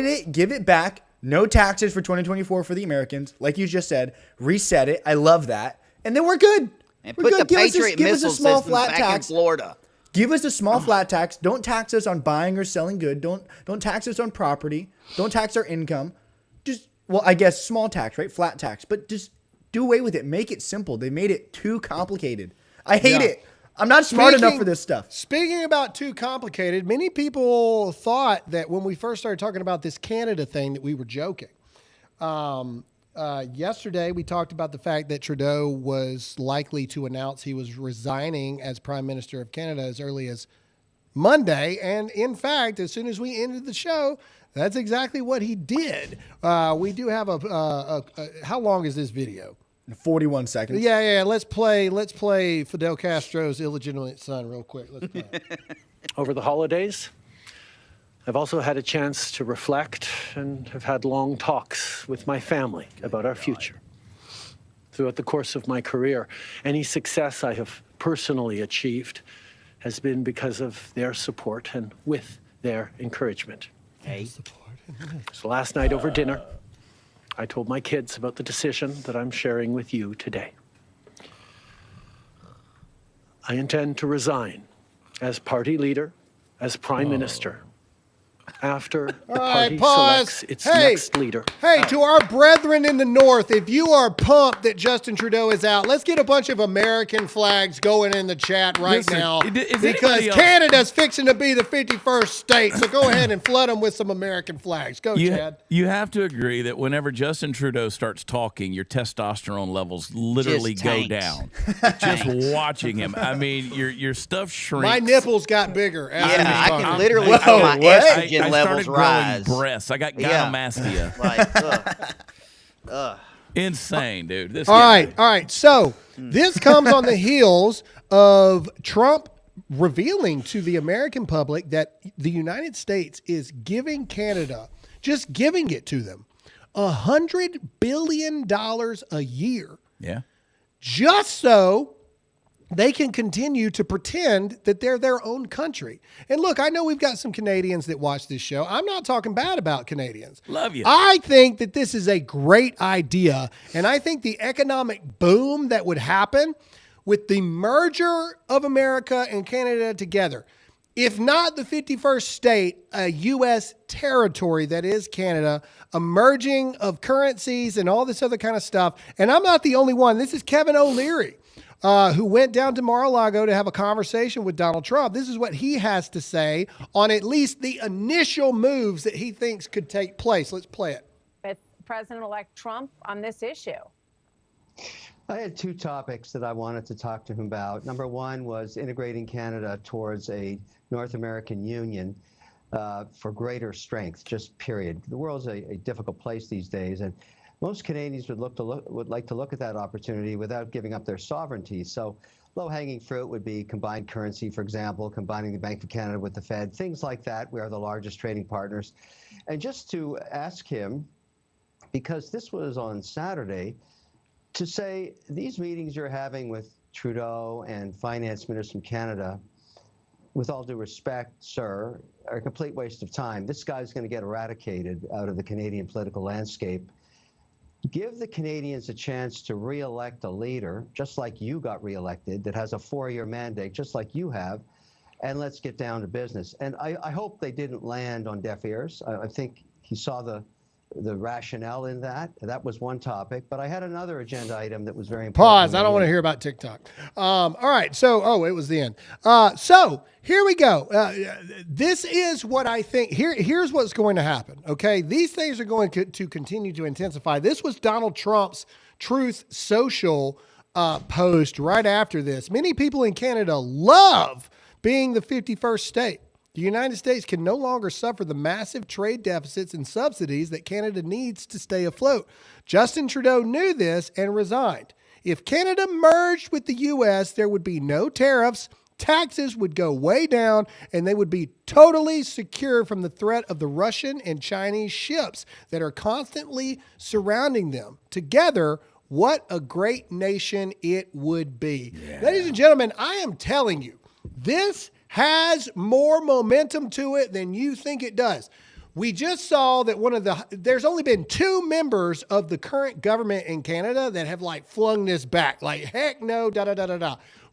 S3: it. Give it back. No taxes for 2024 for the Americans. Like you just said, reset it. I love that. And then we're good.
S4: And
S3: we're
S4: put
S3: good.
S4: the Patriot missile
S3: small
S4: system
S3: flat
S4: back
S3: tax.
S4: in Florida.
S3: Give us a small flat tax. Don't tax us on buying or selling good. Don't tax us on property. Don't tax our income. I guess small tax, right? Flat tax. But just do away with it. Make it simple. They made it too complicated. I hate it. I'm not smart enough for this stuff.
S2: Speaking about too complicated, many people thought that when we first started talking about this Canada thing that we were joking. Yesterday, we talked about the fact that Trudeau was likely to announce he was resigning as Prime Minister of Canada as early as Monday. And in fact, as soon as we ended the show, that's exactly what he did. We do have how long is this video?
S3: 41 seconds.
S2: Yeah. Let's play Fidel Castro's illegitimate son real quick. Let's play it.
S8: Over the holidays, I've also had a chance to reflect and have had long talks with my family about our future. Throughout the course of my career, any success I have personally achieved has been because of their support and with their encouragement. So last night over dinner, I told my kids about the decision that I'm sharing with you today. I intend to resign as party leader, as prime minister, after the party selects its next leader.
S2: Hey, to our brethren in the North, if you are pumped that Justin Trudeau is out, let's get a bunch of American flags going in the chat now. Because Canada's fixing to be the 51st state. So go ahead and flood them with some American flags. Go, Chad.
S5: You have to agree that whenever Justin Trudeau starts talking, your testosterone levels literally go down. Just watching him. I mean, your stuff shrinks.
S2: My nipples got bigger.
S4: I can literally feel my estrogen
S5: I
S4: levels
S5: started
S4: rise.
S5: growing breasts. I got gynecomastia. Insane, dude. All
S2: right. So this comes on the heels of Trump revealing to the American public that the United States is giving Canada, just giving it to them, $100 billion a year.
S5: Yeah.
S2: Just so they can continue to pretend that they're their own country. And look, I know we've got some Canadians that watch this show. I'm not talking bad about Canadians.
S5: Love you.
S2: I think that this is a great idea. And I think the economic boom that would happen with the merger of America and Canada together, if not the 51st state, a U.S. territory that is Canada, a merging of currencies and all this other kind of stuff. And I'm not the only one. This is Kevin O'Leary, who went down to Mar-a-Lago to have a conversation with Donald Trump. This is what he has to say on at least the initial moves that he thinks could take place. Let's play it.
S9: With President-elect Trump on this issue.
S10: I had two topics that I wanted to talk to him about. Number one was integrating Canada towards a North American Union for greater strength, just period. The world's a difficult place these days, and most Canadians would like to look at that opportunity without giving up their sovereignty. So low-hanging fruit would be combined currency, for example, combining the Bank of Canada with the Fed, things like that. We are the largest trading partners. And just to ask him, because this was on Saturday, to say these meetings you're having with Trudeau and finance ministers from Canada, with all due respect, sir, are a complete waste of time. This guy's going to get eradicated out of the Canadian political landscape. Give the Canadians a chance to re-elect a leader, just like you got re-elected, that has a 4-year mandate, just like you have, and let's get down to business. And I hope they didn't land on deaf ears. I think he saw the rationale in that. That was one topic. But I had another agenda item that was very important.
S2: Pause. I don't want to hear about TikTok. All right. So, it was the end. So here we go. This is what I think. Here's what's going to happen. Okay. These things are going to continue to intensify. This was Donald Trump's Truth Social post right after this. Many people in Canada love being the 51st state. The United States can no longer suffer the massive trade deficits and subsidies that Canada needs to stay afloat. Justin Trudeau knew this and resigned. If Canada merged with the U.S., there would be no tariffs, taxes would go way down, and they would be totally secure from the threat of the Russian and Chinese ships that are constantly surrounding them. Together, what a great nation it would be. Yeah. Ladies and gentlemen, I am telling you, this has more momentum to it than you think it does. We just saw that there's only been 2 members of the current government in Canada that have flung this back. Heck no,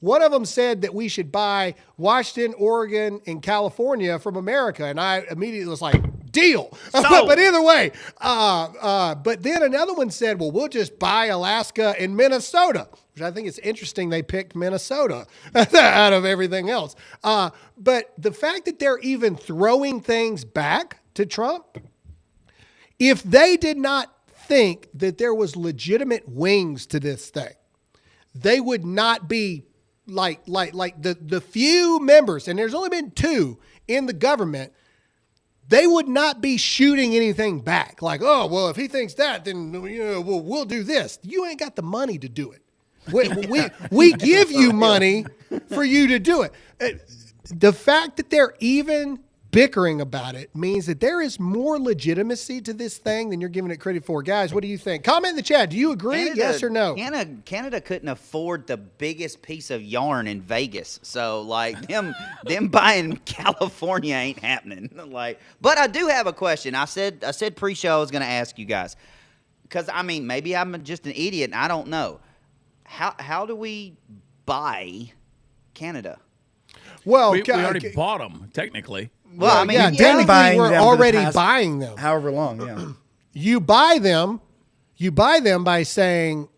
S2: One of them said that we should buy Washington, Oregon, and California from America. And I immediately was like, deal. But either way, but then another one said, well, we'll just buy Alaska and Minnesota, which I think it's interesting they picked Minnesota out of everything else. But the fact that they're even throwing things back to Trump, if they did not think that there was legitimate wings to this thing, they would not be like the few members, and there's only been 2 in the government, they would not be shooting anything back. Oh, well, if he thinks that, then we'll do this. You ain't got the money to do it. We give you money for you to do it. The fact that they're even bickering about it means that there is more legitimacy to this thing than you're giving it credit for. Guys, what do you think? Comment in the chat. Do you agree? Yes or no?
S4: Canada couldn't afford the biggest piece of yarn in Vegas. So them buying California ain't happening. But I do have a question. I said pre-show I was going to ask you guys, because maybe I'm just an idiot and I don't know. How do we buy Canada?
S2: Well,
S5: we already bought them technically.
S2: Well, technically we're already buying them.
S3: However long, yeah.
S2: You buy them by saying,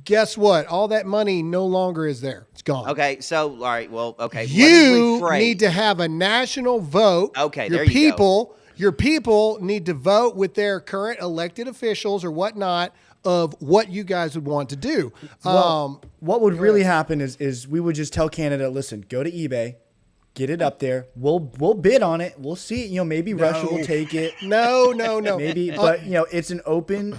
S2: guess what? All that money no longer is there. It's gone.
S4: Okay, so, all right, well, okay.
S2: You need to have a national vote.
S4: Okay, there you go.
S2: Your people need to vote with their current elected officials or whatnot of what you guys would want to do.
S3: Well, what would really happen is we would just tell Canada, listen, go to eBay, get it up there. We'll bid on it. We'll see. Maybe Russia will take it.
S2: No.
S3: Maybe, but it's an open.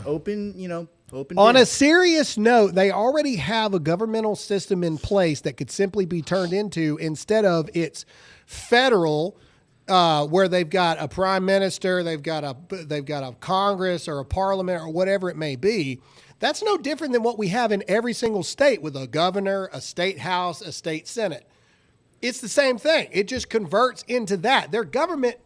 S2: On a serious note, they already have a governmental system in place that could simply be turned into, instead of it's federal, where they've got a prime minister, they've got a Congress or a parliament or whatever it may be. That's no different than what we have in every single state with a governor, a state house, a state senate. It's the same thing. It just converts into that. Their government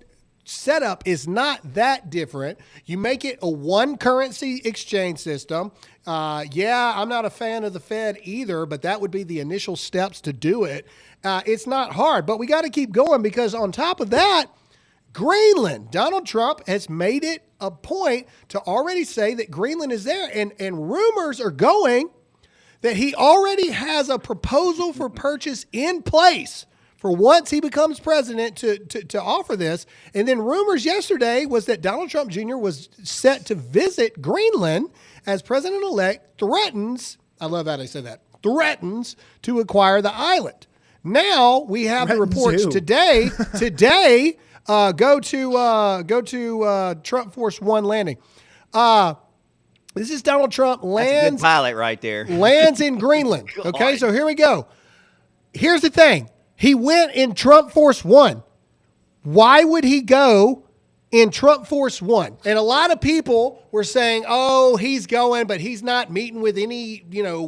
S2: setup is not that different. You make it a one currency exchange system. I'm not a fan of the Fed either, but that would be the initial steps to do it. It's not hard, but we got to keep going, because on top of that, Greenland, Donald Trump has made it a point to already say that Greenland is there, and rumors are going that he already has a proposal for purchase in place for once he becomes president to offer this. And then rumors yesterday was that Donald Trump Jr. was set to visit Greenland as president-elect threatens, I love how they said that, threatens to acquire the island. Now we have the reports today, go to Trump Force One landing. This is Donald Trump lands.
S4: That's a good pilot right there.
S2: Lands in Greenland. Okay, so here we go. Here's the thing. He went in Trump Force One. Why would he go in Trump Force One? And a lot of people were saying, oh, he's going, but he's not meeting with any,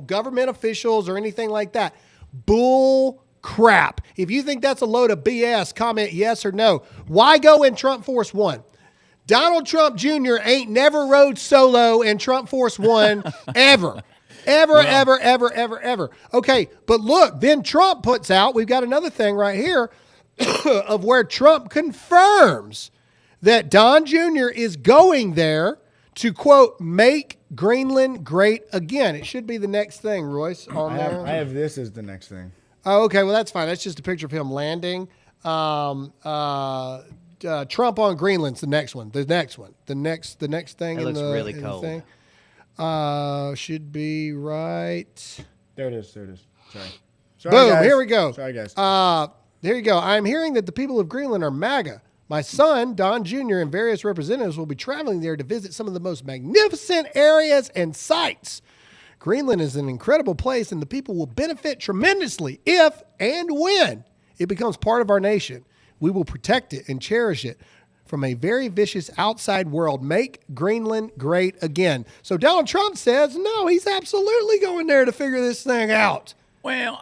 S2: government officials or anything like that. Bull crap. If you think that's a load of BS, comment yes or no. Why go in Trump Force One? Donald Trump Jr. ain't never rode solo in Trump Force One ever. Ever. Okay, but look, then Trump puts out, we've got another thing right here of where Trump confirms that Don Jr. is going there to, quote, make Greenland great again. It should be the next thing, Royce, on there.
S3: I have this as the next thing.
S2: Oh, okay, well, that's fine. That's just a picture of him landing. Trump on Greenland's the next one. The next thing.
S4: It looks really
S2: in
S4: cold.
S2: The thing. Should be right.
S3: There it is. Sorry,
S2: Boom,
S3: guys.
S2: here we go.
S3: Sorry, guys.
S2: There you go. I'm hearing that the people of Greenland are MAGA. My son, Don Jr., and various representatives will be traveling there to visit some of the most magnificent areas and sites. Greenland is an incredible place, and the people will benefit tremendously if and when it becomes part of our nation. We will protect it and cherish it from a very vicious outside world. Make Greenland great again. So Donald Trump says, no, he's absolutely going there to figure this thing out.
S5: Well,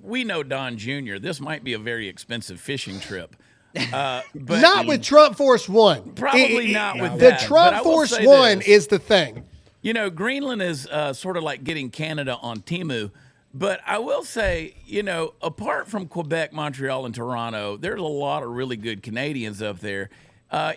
S5: we know Don Jr. This might be a very expensive fishing trip. But
S2: not with Trump Force One.
S5: Probably not with
S2: the
S5: that.
S2: Trump Force One is the thing.
S5: Greenland is sort of like getting Canada on Temu. But I will say, apart from Quebec, Montreal, and Toronto, there's a lot of really good Canadians up there.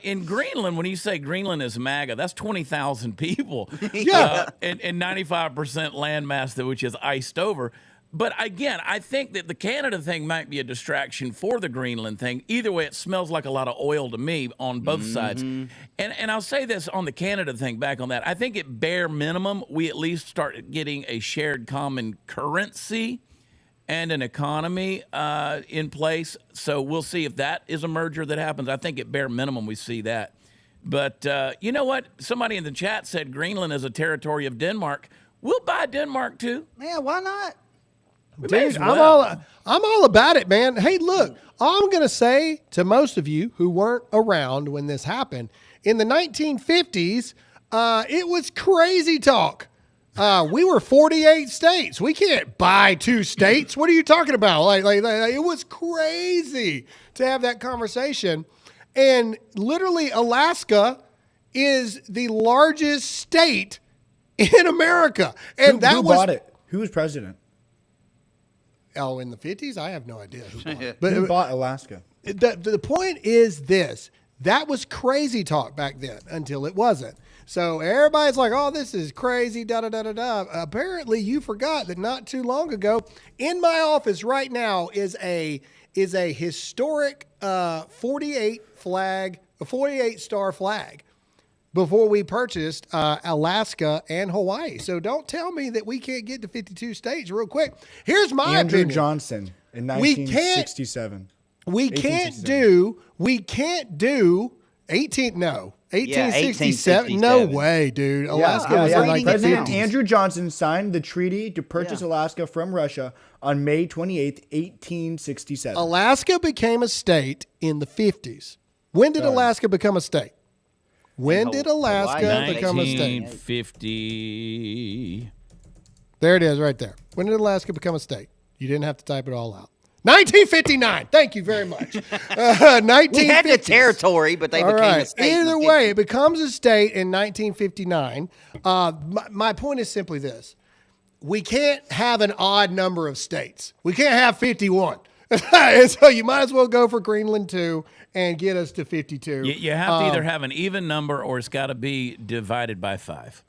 S5: In Greenland, when you say Greenland is MAGA, that's 20,000 people.
S2: Yeah.
S5: And 95% landmass, which is iced over. But again, I think that the Canada thing might be a distraction for the Greenland thing. Either way, it smells like a lot of oil to me on both sides. And I'll say this on the Canada thing, back on that. I think at bare minimum, we at least start getting a shared common currency and an economy in place. So we'll see if that is a merger that happens. I think at bare minimum, we see that. But you know what? Somebody in the chat said Greenland is a territory of Denmark. We'll buy Denmark too.
S4: Yeah, why not?
S2: Dude, I'm all about it, man. Hey, look, all I'm going to say to most of you who weren't around when this happened, in the 1950s, it was crazy talk. We were 48 states. We can't buy 2 states. What are you talking about? Like it was crazy to have that conversation. And literally, Alaska is the largest state in America. And
S3: who bought it? Who was president?
S2: Oh, in the 50s? I have no idea who bought it.
S3: But who bought Alaska?
S2: The point is this. That was crazy talk back then until it wasn't. So everybody's like, oh, this is crazy, da-da-da-da-da. Apparently, you forgot that not too long ago, in my office right now is a historic 48-star flag before we purchased Alaska and Hawaii. So don't tell me that we can't get to 52 states real quick. Here's my
S3: Andrew
S2: opinion.
S3: Johnson in 1967.
S2: We can't do 1867. No way, dude. Alaska was in like the
S3: President
S2: 50s.
S3: Andrew Johnson signed the treaty to purchase Alaska from Russia on May 28th, 1867.
S2: Alaska became a state in the 50s. When did Alaska become a state? When did Alaska become a state?
S5: 1950.
S2: There it is right there. When did Alaska become a state? You didn't have to type it all out. 1959. Thank you very much. 1950.
S4: We had the territory, but they became a state.
S2: Either way, it becomes a state in 1959. My point is simply this. We can't have an odd number of states. We can't have 51. And so you might as well go for Greenland too and get us to 52.
S5: You have to either have an even number or it's got to be divided by 5.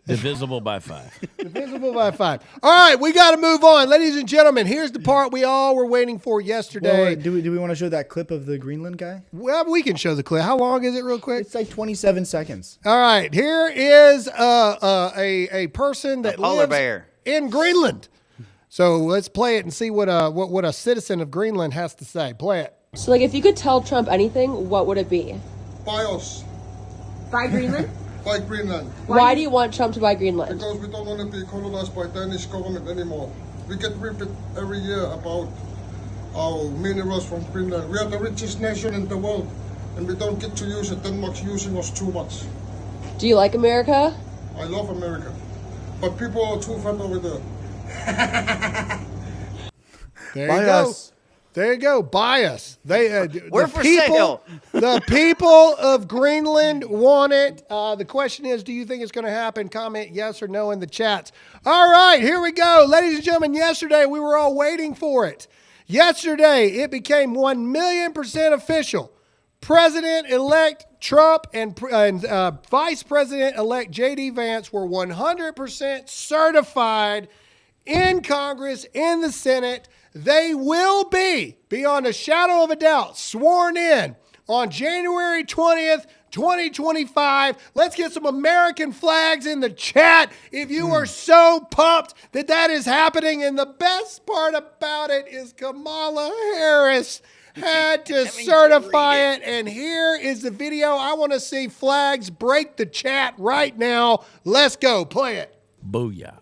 S5: Divisible by 5.
S2: Divisible by 5. All right, we got to move on. Ladies and gentlemen, here's the part we all were waiting for yesterday.
S3: Well, do we want to show that clip of the Greenland guy?
S2: Well, we can show the clip. How long is it real quick?
S3: It's like 27 seconds.
S2: All right, here is a person that
S4: polar
S2: lives
S4: bear
S2: in Greenland. So let's play it and see what a citizen of Greenland has to say. Play it.
S11: So, like, if you could tell Trump anything, what would it be?
S1: Buy us.
S11: Buy Greenland?
S1: Buy Greenland.
S11: Why do you want Trump to buy Greenland?
S1: Because we don't want to be colonized by Danish government anymore. We get ripped every year about our minerals from Greenland. We are the richest nation in the world, and we don't get to use it. Denmark's using us too much.
S11: Do you like America?
S1: I love America, but people are too fat over there.
S2: There
S3: Buy
S2: you go.
S3: us.
S2: There you go. Buy us. They
S4: We're for sale.
S2: The people of Greenland want it. The question is, do you think it's going to happen? Comment yes or no in the chats. All right, here we go. Ladies and gentlemen, yesterday we were all waiting for it. Yesterday, it became 1,000,000% official. President-elect Trump and Vice President-elect J.D. Vance were 100% certified in Congress, in the Senate. They will be, beyond a shadow of a doubt, sworn in on January 20th, 2025. Let's get some American flags in the chat if you are so pumped that that is happening. And the best part about it is Kamala Harris had to certify it. And here is the video. I want to see flags break the chat right now. Let's go. Play it.
S5: Booyah.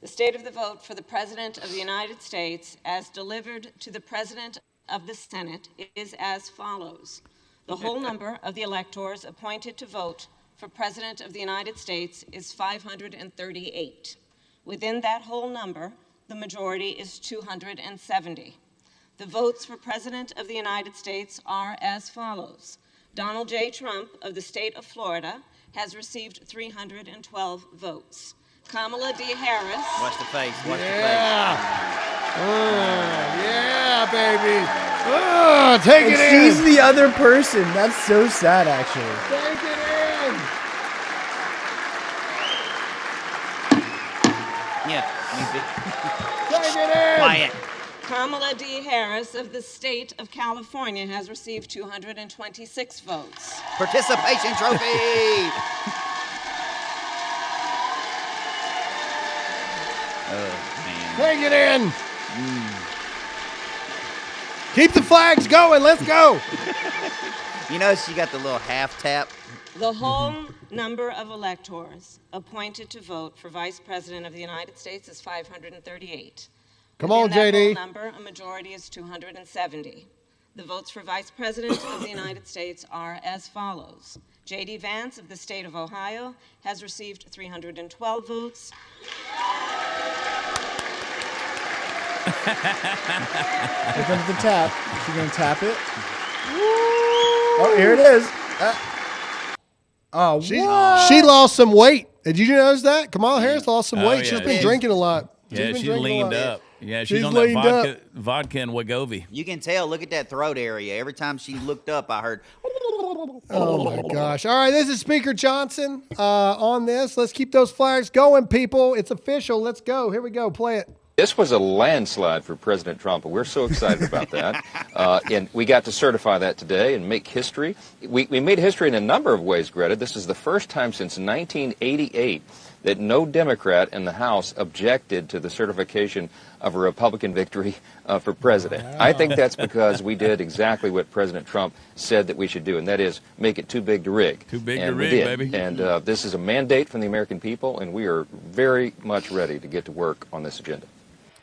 S12: The state of the vote for the President of the United States, as delivered to the President of the Senate, is as follows. The whole number of the electors appointed to vote for President of the United States is 538. Within that whole number, the majority is 270. The votes for President of the United States are as follows. Donald J. Trump of the state of Florida has received 312 votes. Kamala D. Harris.
S4: Watch the face. Watch the face.
S2: Yeah, baby. Take it in.
S3: She's the other person. That's so sad, actually.
S2: Take it in.
S4: Yeah.
S2: Take it in.
S4: Quiet.
S12: Kamala D. Harris of the state of California has received 226 votes.
S4: Participation trophy. Oh, man.
S2: Take it in. Keep the flags going. Let's go.
S4: You know she got the little half tap.
S12: The whole number of electors appointed to vote for Vice President of the United States is 538.
S2: Come on,
S12: Within that
S2: JD.
S12: whole number, a majority is 270. The votes for Vice President of the United States are as follows. J.D. Vance of the state of Ohio has received 312 votes.
S3: Here comes the tap. Is she going to tap it? Oh, here it is. Oh,
S2: She lost some weight. Did you notice that? Kamala Harris lost some weight.
S5: yeah.
S2: She's been drinking a lot.
S5: Yeah,
S2: been
S5: she's
S2: drinking a
S5: leaned
S2: lot.
S5: up. Yeah,
S2: She's
S5: she's on that
S2: leaned
S5: vodka and Wegovy.
S4: You can tell. Look at that throat area. Every time she looked up, I heard.
S2: Oh, my gosh. All right, this is Speaker Johnson on this. Let's keep those flags going, people. It's official. Let's go. Here we go. Play it.
S13: This was a landslide for President Trump, and we're so excited about that. And we got to certify that today and make history. We made history in a number of ways, Greta. This is the first time since 1988 that no Democrat in the House objected to the certification of a Republican victory for president. Wow. I think that's because we did exactly what President Trump said that we should do, and that is make it too big to rig.
S5: Too big
S13: and
S5: to rig, baby.
S13: And this is a mandate from the American people, and we are very much ready to get to work on this agenda.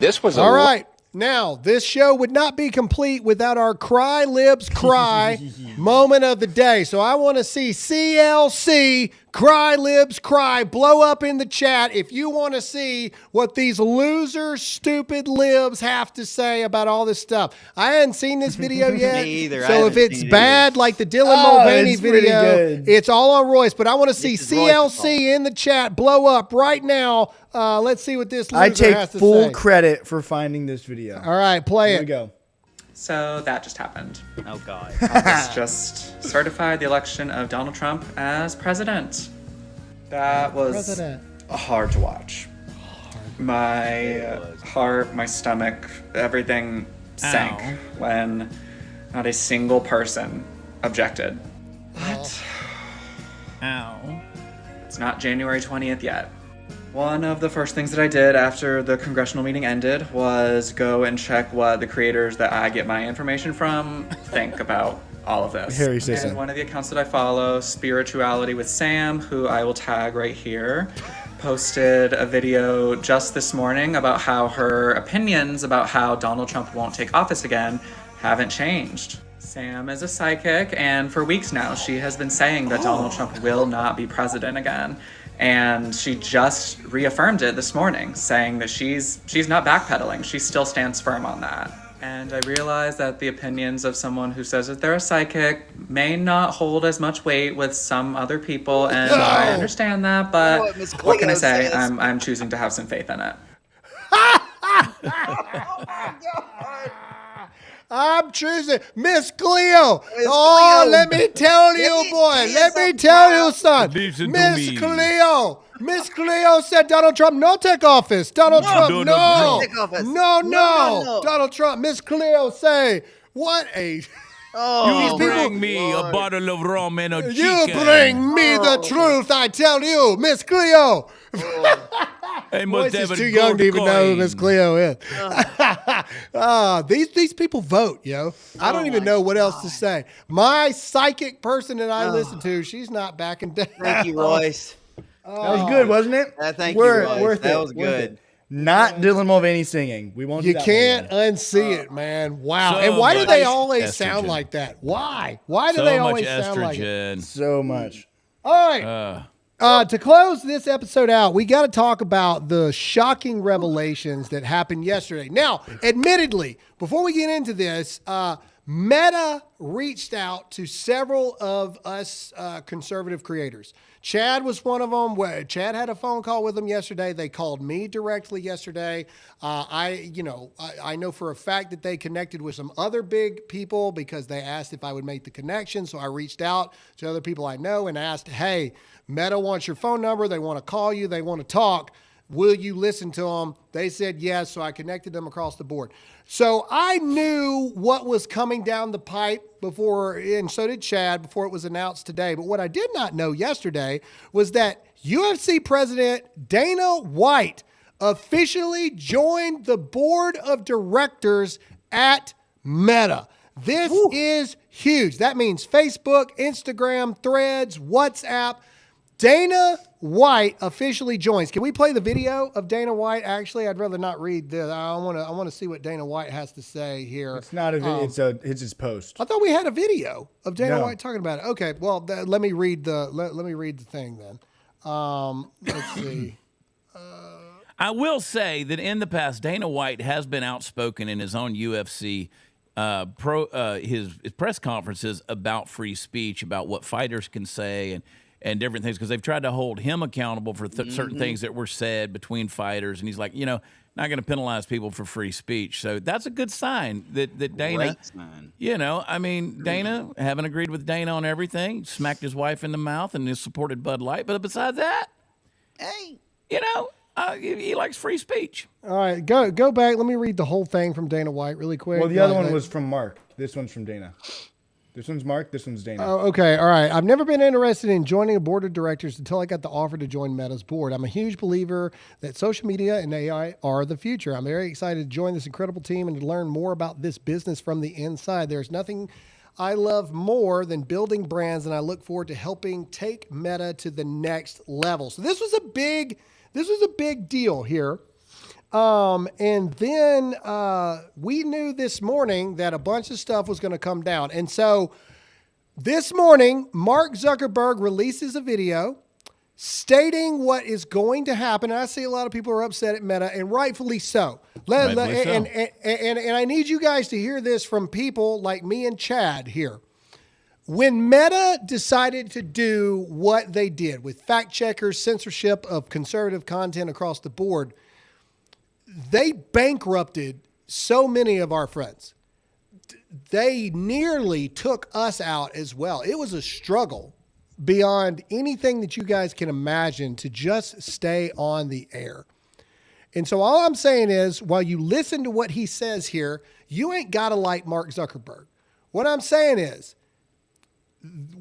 S13: This was
S2: all right. Now, this show would not be complete without our Cry Libs Cry moment of the day. So I want to see CLC Cry Libs Cry blow up in the chat if you want to see what these loser, stupid libs have to say about all this stuff. I hadn't seen this video yet.
S4: Me either.
S2: So if it's bad, like the Dylan Mulvaney video, it's all on Royce. But I want to see CLC in the chat blow up right now. Let's see what this loser
S3: I take
S2: has to
S3: full
S2: say.
S3: credit for finding this video.
S2: All right, play
S3: Here
S2: it.
S3: we go.
S14: So that just happened.
S4: Oh, God.
S14: Congress just certified the election of Donald Trump as president. That was hard to watch. My heart, my stomach, everything sank when not a single person objected. What?
S5: Ow.
S14: It's not January 20th yet. One of the first things that I did after the congressional meeting ended was go and check what the creators that I get my information from think about all of this.
S3: Harry Sisson.
S14: And one of the accounts that I follow, Spirituality with Sam, who I will tag right here, posted a video just this morning about how her opinions about how Donald Trump won't take office again haven't changed. Sam is a psychic, and for weeks now she has been saying that Donald Trump will not be president again. And she just reaffirmed it this morning, saying that she's not backpedaling. She still stands firm on that. And I realize that the opinions of someone who says that they're a psychic may not hold as much weight with some other people, and I understand that, but what can I say? I'm choosing to have some faith in it.
S2: I'm choosing Miss Cleo. Let me tell you, boy. Let me tell you, son. Miss Cleo. Miss Cleo said Donald Trump no take office. Donald Trump no. No. Donald Trump. Miss Cleo say what a.
S5: You bring me a bottle of rum and a chicken.
S2: You bring me the truth, I tell you, Miss Cleo.
S5: Hey,
S2: Royce is too young to even know who Miss Cleo is. These people vote, yo. I don't even know what else to say. My psychic person that I listen to, she's not backing down.
S4: Thank you, Royce.
S3: That was good, wasn't it?
S4: Thank you, Royce. That was good.
S3: Not Dylan Mulvaney singing. We won't.
S2: You can't unsee it, man. Wow.
S5: So
S2: and why do they always
S5: estrogen.
S2: sound like that? Why? Why do they always sound like it?
S3: So much.
S2: All right. To close this episode out, we got to talk about the shocking revelations that happened yesterday. Now, admittedly, before we get into this, Meta reached out to several of us conservative creators. Chad was one of them. Chad had a phone call with them yesterday. They called me directly yesterday. I know for a fact that they connected with some other big people because they asked if I would make the connection. So I reached out to other people I know and asked, hey, Meta wants your phone number. They want to call you. They want to talk. Will you listen to them? They said yes, so I connected them across the board. So I knew what was coming down the pipe before, and so did Chad, before it was announced today. But what I did not know yesterday was that UFC President Dana White officially joined the board of directors at Meta. This is huge. That means Facebook, Instagram, Threads, WhatsApp. Dana White officially joins. Can we play the video of Dana White? Actually, I'd rather not read this. I want to see what Dana White has to say here.
S3: It's not a video. It's his post.
S2: I thought we had a video of Dana White talking about it. Okay, well, let me read the thing then. Let's see.
S5: I will say that in the past, Dana White has been outspoken in his own UFC his press conferences about free speech, about what fighters can say and different things, because they've tried to hold him accountable for certain things that were said between fighters. And he's like, not going to penalize people for free speech. So that's a good sign that Dana, Dana, haven't agreed with Dana on everything, smacked his wife in the mouth and has supported Bud Light. But besides that, hey, he likes free speech.
S2: All right, go back. Let me read the whole thing from Dana White really quick.
S3: Well, the other one was from Mark. This one's from Dana. This one's Mark. This one's Dana.
S2: Oh, okay. All right. I've never been interested in joining a board of directors until I got the offer to join Meta's board. I'm a huge believer that social media and AI are the future. I'm very excited to join this incredible team and to learn more about this business from the inside. There's nothing I love more than building brands, and I look forward to helping take Meta to the next level. So this was a big deal here. And then we knew this morning that a bunch of stuff was going to come down. And so this morning, Mark Zuckerberg releases a video stating what is going to happen. And I see a lot of people are upset at Meta, and rightfully so. And I need you guys to hear this from people like me and Chad here. When Meta decided to do what they did with fact checkers, censorship of conservative content across the board, they bankrupted so many of our friends. They nearly took us out as well. It was a struggle beyond anything that you guys can imagine to just stay on the air. And so all I'm saying is, while you listen to what he says here, you ain't got to like Mark Zuckerberg. What I'm saying is,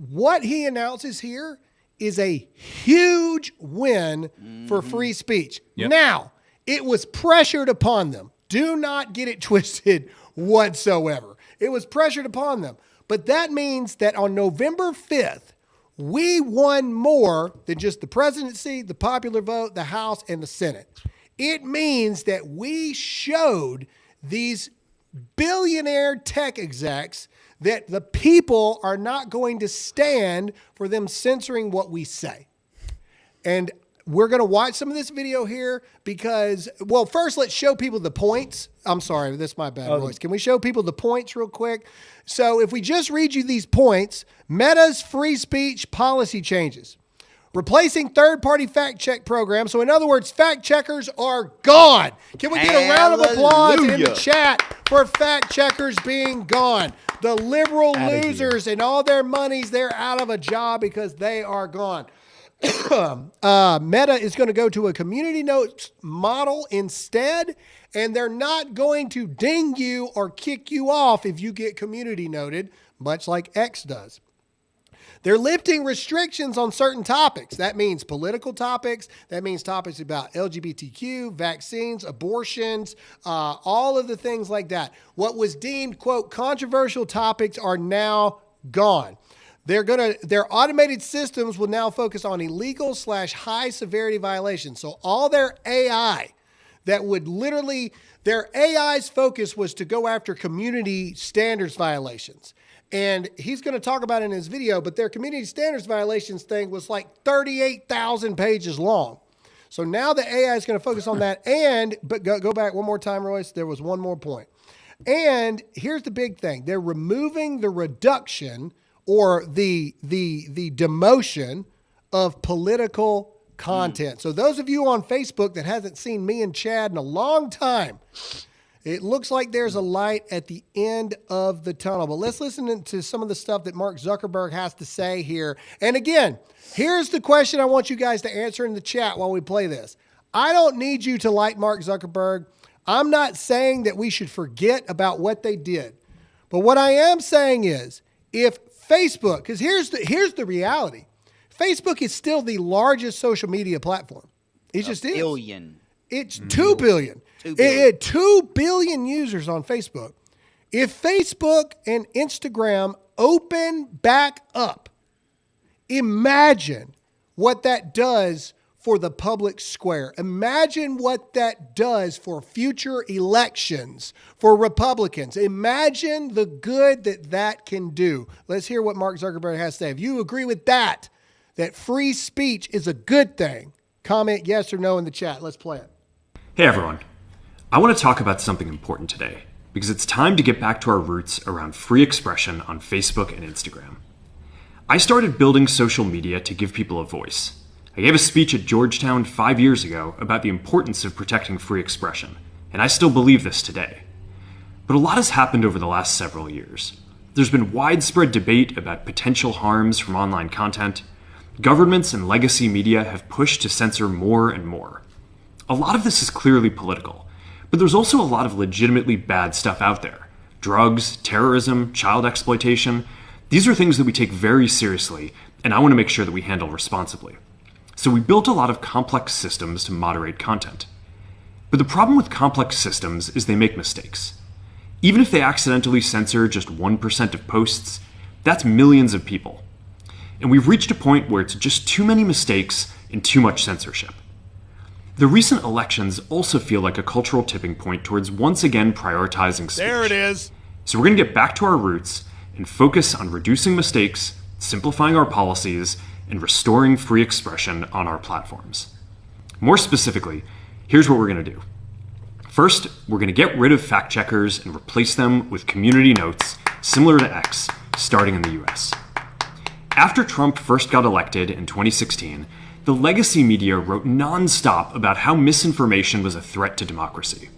S2: what he announces here is a huge win for free speech.
S5: Yep.
S2: Now, it was pressured upon them. Do not get it twisted whatsoever. It was pressured upon them. But that means that on November 5th, we won more than just the presidency, the popular vote, the House, and the Senate. It means that we showed these billionaire tech execs that the people are not going to stand for them censoring what we say. And we're going to watch some of this video here because, well, first let's show people the points. I'm sorry, that's my bad, Royce. Can we show people the points real quick? So if we just read you these points, Meta's free speech policy changes. Replacing third-party fact-check programs. So in other words, fact-checkers are gone. Can we get a round of applause in the chat for fact-checkers being gone? The liberal losers and all their monies, they're out of a job because they are gone. Meta is going to go to a community notes model instead, and they're not going to ding you or kick you off if you get community noted, much like X does. They're lifting restrictions on certain topics. That means political topics. That means topics about LGBTQ, vaccines, abortions, all of the things like that. What was deemed, quote, controversial topics are now gone. Their automated systems will now focus on illegal / high severity violations. So all their AI that would literally, their AI's focus was to go after community standards violations. And he's going to talk about it in his video, but their community standards violations thing was like 38,000 pages long. So now the AI is going to focus on that. But go back one more time, Royce. There was one more point. And here's the big thing. They're removing the reduction or the demotion of political content. So those of you on Facebook that hasn't seen me and Chad in a long time, it looks like there's a light at the end of the tunnel. But let's listen to some of the stuff that Mark Zuckerberg has to say here. And again, here's the question I want you guys to answer in the chat while we play this. I don't need you to like Mark Zuckerberg. I'm not saying that we should forget about what they did. But what I am saying is, if Facebook, because here's the reality. Facebook is still the largest social media platform. It just is.
S4: Billion.
S2: It's 2 billion. It had 2 billion users on Facebook. If Facebook and Instagram open back up, imagine what that does for the public square. Imagine what that does for future elections for Republicans. Imagine the good that can do. Let's hear what Mark Zuckerberg has to say. If you agree with that free speech is a good thing, comment yes or no in the chat. Let's play it.
S15: Hey everyone. I want to talk about something important today because it's time to get back to our roots around free expression on Facebook and Instagram. I started building social media to give people a voice. I gave a speech at Georgetown 5 years ago about the importance of protecting free expression, and I still believe this today. But a lot has happened over the last several years. There's been widespread debate about potential harms from online content. Governments and legacy media have pushed to censor more and more. A lot of this is clearly political. But there's also a lot of legitimately bad stuff out there. Drugs, terrorism, child exploitation. These are things that we take very seriously, and I want to make sure that we handle responsibly. So we built a lot of complex systems to moderate content. But the problem with complex systems is they make mistakes. Even if they accidentally censor just 1% of posts, that's millions of people. And we've reached a point where it's just too many mistakes and too much censorship. The recent elections also feel like a cultural tipping point towards once again prioritizing speech.
S2: There it is.
S15: So we're going to get back to our roots and focus on reducing mistakes, simplifying our policies, and restoring free expression on our platforms. More specifically, here's what we're going to do. First, we're going to get rid of fact checkers and replace them with community notes similar to X, starting in the US. After Trump first got elected in 2016, the legacy media wrote nonstop about how misinformation was a threat to democracy.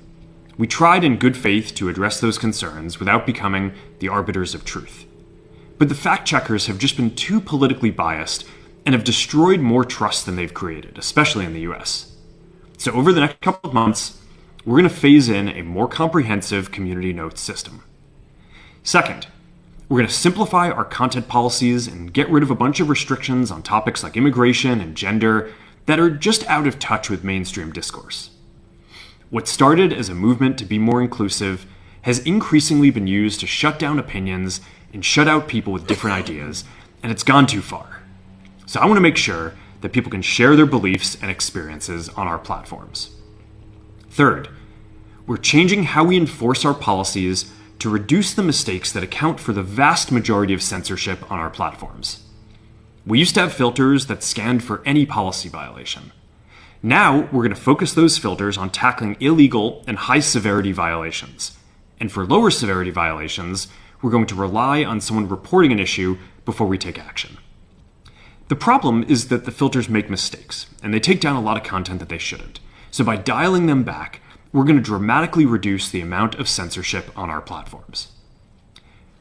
S15: We tried in good faith to address those concerns without becoming the arbiters of truth. But the fact checkers have just been too politically biased and have destroyed more trust than they've created, especially in the US. So over the next couple of months, we're going to phase in a more comprehensive community notes system. Second, we're going to simplify our content policies and get rid of a bunch of restrictions on topics like immigration and gender that are just out of touch with mainstream discourse. What started as a movement to be more inclusive has increasingly been used to shut down opinions and shut out people with different ideas, and it's gone too far. So I want to make sure that people can share their beliefs and experiences on our platforms. Third, we're changing how we enforce our policies to reduce the mistakes that account for the vast majority of censorship on our platforms. We used to have filters that scanned for any policy violation. Now, we're going to focus those filters on tackling illegal and high-severity violations. And for lower severity violations, we're going to rely on someone reporting an issue before we take action. The problem is that the filters make mistakes, and they take down a lot of content that they shouldn't. So by dialing them back, we're going to dramatically reduce the amount of censorship on our platforms.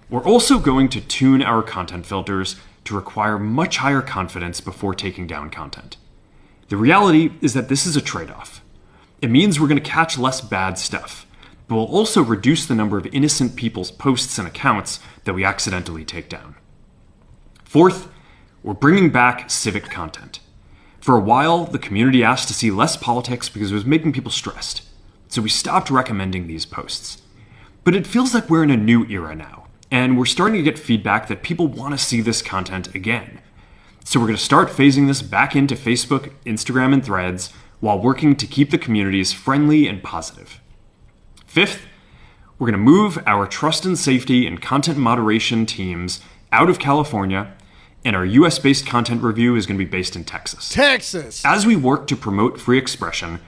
S15: We're also going to tune our content filters to require much higher confidence before taking down content. The reality is that this is a trade-off. It means we're going to catch less bad stuff, but we'll also reduce the number of innocent people's posts and accounts that we accidentally take down. Fourth, we're bringing back civic content. For a while, the community asked to see less politics because it was making people stressed, so we stopped recommending these posts. But it feels like we're in a new era now, and we're starting to get feedback that people want to see this content again. So we're going to start phasing this back into Facebook, Instagram, and Threads while working to keep the communities friendly and positive. Fifth, we're going to move our trust and safety and content moderation teams out of California, and our US-based content review is going to be based in Texas.
S2: Texas!
S15: As we work to promote free expression,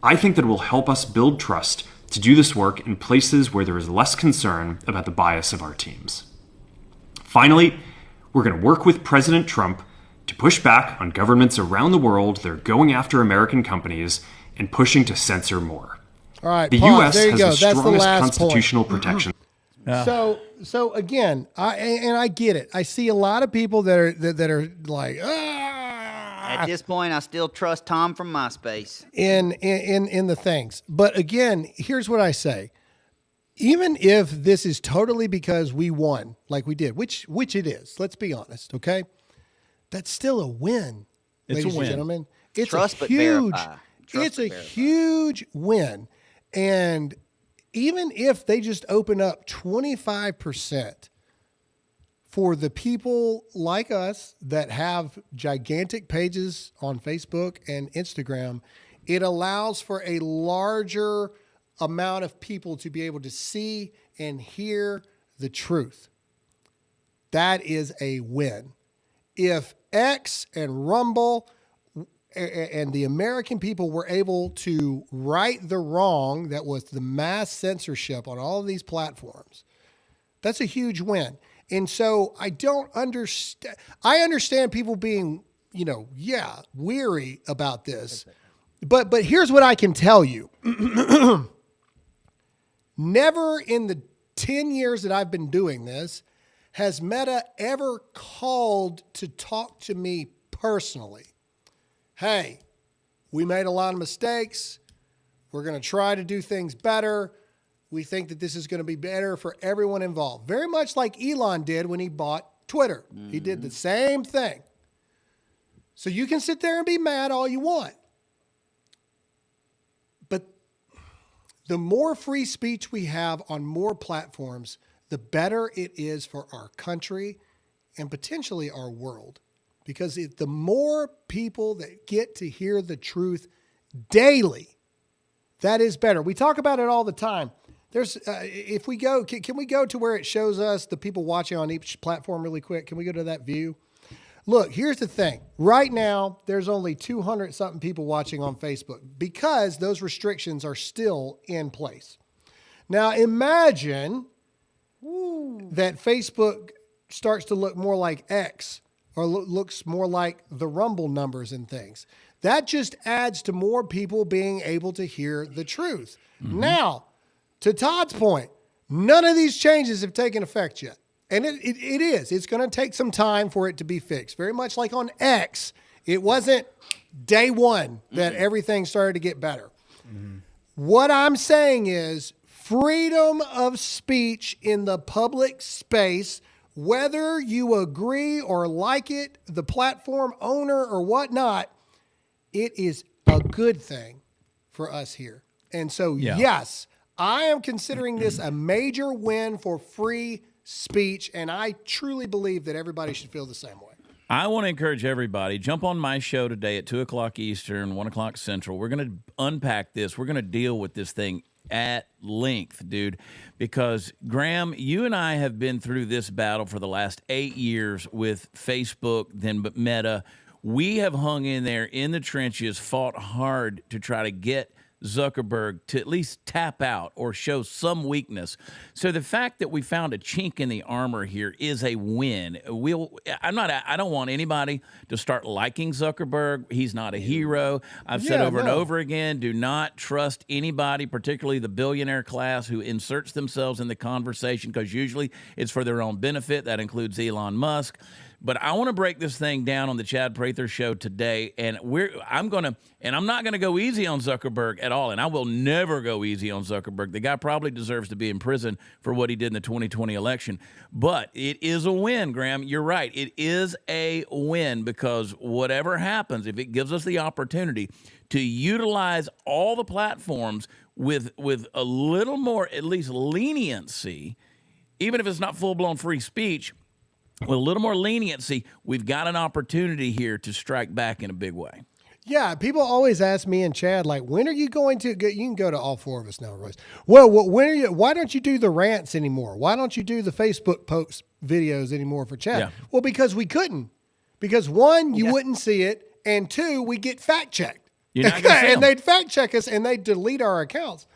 S15: I think that it will help us build trust to do this work in places where there is less concern about the bias of our teams. Finally, we're going to work with President Trump to push back on governments around the world that are going after American companies and pushing to censor more.
S2: All right,
S15: the
S2: pause.
S15: U.S.
S2: There you
S15: has
S2: go.
S15: the
S2: That's the
S15: strongest
S2: last
S15: constitutional
S2: point.
S15: protection.
S2: So again, I get it. I see a lot of people that are like,
S4: At this point, I still trust Tom from MySpace.
S2: in the things. But again, here's what I say. Even if this is totally because we won, like we did, which it is, let's be honest, okay? That's still a win,
S5: It's a
S2: ladies
S5: win.
S2: and gentlemen. It's
S4: Trust
S2: a
S4: but
S2: huge,
S4: verify. Trust
S2: it's
S4: but
S2: a
S4: verify.
S2: huge win. And even if they just open up 25% for the people like us that have gigantic pages on Facebook and Instagram, it allows for a larger amount of people to be able to see and hear the truth. That is a win. If X and Rumble and the American people were able to right the wrong that was the mass censorship on all of these platforms, that's a huge win. And so I don't understand. I understand people being, weary about this. But here's what I can tell you. Never in the 10 years that I've been doing this has Meta ever called to talk to me personally. Hey, we made a lot of mistakes. We're going to try to do things better. We think that this is going to be better for everyone involved. Very much like Elon did when he bought Twitter. Mm-hmm. He did the same thing. So you can sit there and be mad all you want. But the more free speech we have on more platforms, the better it is for our country and potentially our world. Because the more people that get to hear the truth daily, that is better. We talk about it all the time. There's, if we go, can we go to where it shows us the people watching on each platform really quick? Can we go to that view? Look, here's the thing. Right now, there's only 200 something people watching on Facebook because those restrictions are still in place. Now imagine that Facebook starts to look more like X or looks more like the Rumble numbers and things. That just adds to more people being able to hear the truth. Mm-hmm. Now, to Todd's point, none of these changes have taken effect yet. And it is. It's going to take some time for it to be fixed. Very much like on X, it wasn't day one that everything started to get better. Mm-hmm. What I'm saying is freedom of speech in the public space, whether you agree or like it, the platform owner or whatnot, it is a good thing for us here. And so, yes, I am considering this a major win for free speech, and I truly believe that everybody should feel the same way.
S5: I want to encourage everybody, jump on my show today at 2 o'clock Eastern, 1 o'clock Central. We're going to unpack this. We're going to deal with this thing at length, dude, because, Graham, you and I have been through this battle for the last 8 years with Facebook, then Meta. We have hung in there in the trenches, fought hard to try to get Zuckerberg to at least tap out or show some weakness. So the fact that we found a chink in the armor here is a win. I don't want anybody to start liking Zuckerberg. He's not a hero. I've said over and over again, do not trust anybody, particularly the billionaire class, who inserts themselves in the conversation, because usually it's for their own benefit. That includes Elon Musk. But I want to break this thing down on the Chad Prather Show today, and I'm not gonna go easy on Zuckerberg at all, and I will never go easy on Zuckerberg. The guy probably deserves to be in prison for what he did in the 2020 election. But it is a win, Graham. You're right. It is a win, because whatever happens, if it gives us the opportunity to utilize all the platforms with a little more, at least, leniency, even if it's not full-blown free speech, with a little more leniency, we've got an opportunity here to strike back in a big way.
S2: Yeah, people always ask me and Chad, like, when are you going to get, you can go to all four of us now, Royce. Well, why don't you do the rants anymore? Why don't you do the Facebook post videos anymore for Chad?
S5: Yeah.
S2: Well, because we couldn't. Because one, you wouldn't see it, and two, we get fact checked.
S5: You're not gonna see
S2: and
S5: them.
S2: they'd fact check us and they'd delete our accounts.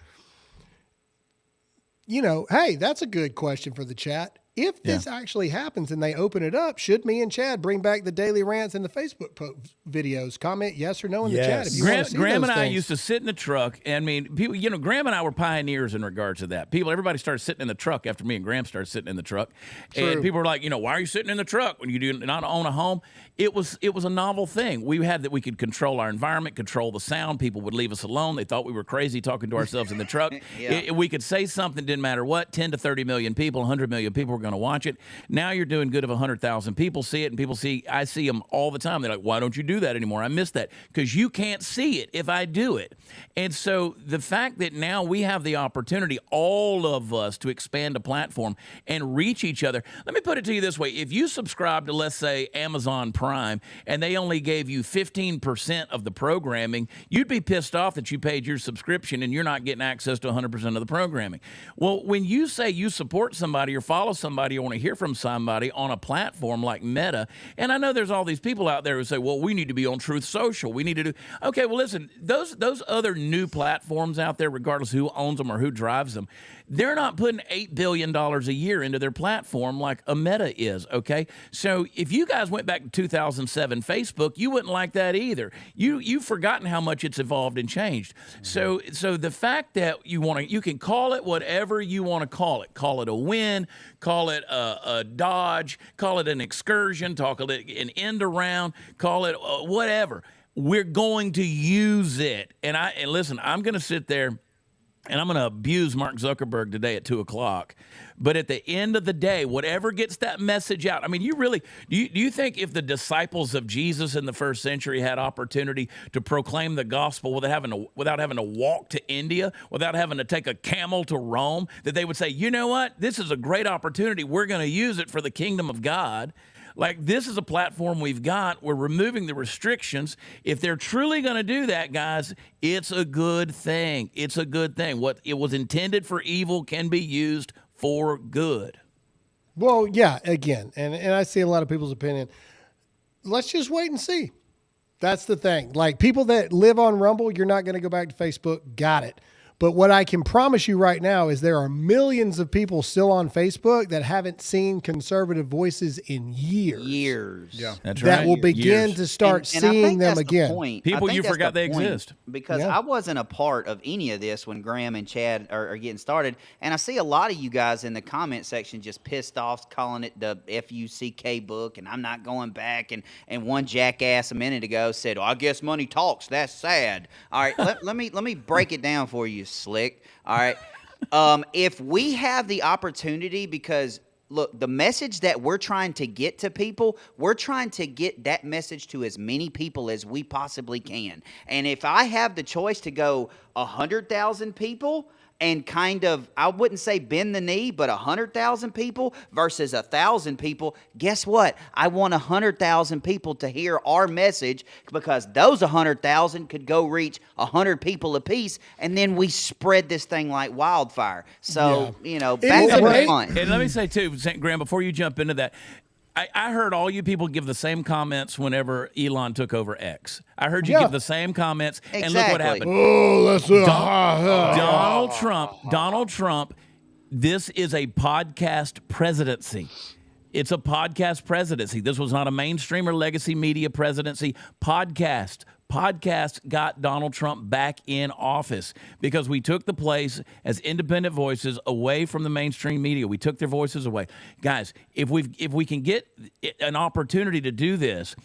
S2: You know, hey, that's a good question for the chat. If this actually happens and they open it up, should me and Chad bring back the daily rants and the Facebook videos? Comment yes or no in the chat. If you want to see
S5: Graham
S2: those
S5: and I
S2: things.
S5: used to sit in the truck, and I mean, people, Graham and I were pioneers in regards to that. Everybody started sitting in the truck after me and Graham started sitting in the truck.
S2: True.
S5: And people were like, why are you sitting in the truck when you do not own a home? It was a novel thing. We had that we could control our environment, control the sound. People would leave us alone. They thought we were crazy talking to ourselves in the truck. We could say something, didn't matter what, 10 to 30 million people, 100 million people were going to watch it. Now you're doing good of 100,000 people see it, and I see them all the time. They're like, why don't you do that anymore? I miss that. Because you can't see it if I do it. And so the fact that now we have the opportunity, all of us, to expand a platform and reach each other. Let me put it to you this way. If you subscribe to, let's say, Amazon Prime, and they only gave you 15% of the programming, you'd be pissed off that you paid your subscription and you're not getting access to 100% of the programming. Well, when you say you support somebody or follow somebody or want to hear from somebody on a platform like Meta, and I know there's all these people out there who say, well, we need to be on Truth Social. We need to do. Okay, well, listen, those other new platforms out there, regardless who owns them or who drives them, they're not putting $8 billion a year into their platform like a Meta is, okay? So if you guys went back to 2007 Facebook, you wouldn't like that either. You've forgotten how much it's evolved and changed. So the fact that you can call it whatever you want to call it. Call it a win, call it a dodge, call it an excursion, call it an end around, call it whatever. We're going to use it. And listen, I'm going to sit there and I'm going to abuse Mark Zuckerberg today at 2:00. But at the end of the day, whatever gets that message out, I mean, do you think if the disciples of Jesus in the first century had opportunity to proclaim the gospel without having to walk to India, without having to take a camel to Rome, that they would say, you know what, this is a great opportunity. We're going to use it for the kingdom of God. Like, this is a platform we've got. We're removing the restrictions. If they're truly going to do that, guys, it's a good thing. It's a good thing. What it was intended for evil can be used for good.
S2: Well, yeah, again, and I see a lot of people's opinion. Let's just wait and see. That's the thing. Like, people that live on Rumble, you're not going to go back to Facebook. Got it. But what I can promise you right now is there are millions of people still on Facebook that haven't seen conservative voices in years.
S4: Yeah,
S5: that's
S2: that
S5: right.
S2: will begin to start
S4: and I
S2: seeing
S4: think
S2: them
S4: that's the
S2: again.
S4: point.
S5: People
S4: I think
S5: you
S4: that's
S5: forgot
S4: the
S5: they
S4: point,
S5: exist.
S4: because I wasn't a part of any of this when Graham and Chad are getting started, and I see a lot of you guys in the comment section just pissed off, calling it the FUCK book, and I'm not going back. And one jackass a minute ago said, I guess money talks. That's sad. All right, let me break it down for you, Slick. All right. If we have the opportunity, because look, the message that we're trying to get to people, we're trying to get that message to as many people as we possibly can. And if I have the choice to go 100,000 people and kind of, I wouldn't say bend the knee, but 100,000 people versus 1,000 people, guess what? I want 100,000 people to hear our message, because those 100,000 could go reach 100 people apiece, and then we spread this thing like wildfire. So, back to the fun.
S5: And let me say, too, Graham, before you jump into that, I heard all you people give the same comments whenever Elon took over X. I heard you give the same comments, and look what happened.
S2: Oh, that's
S5: Donald Trump. This is a podcast presidency. It's a podcast presidency. This was not a mainstream or legacy media presidency. Podcast got Donald Trump back in office because we took the place as independent voices away from the mainstream media. We took their voices away. Guys, if we can get an opportunity to do this,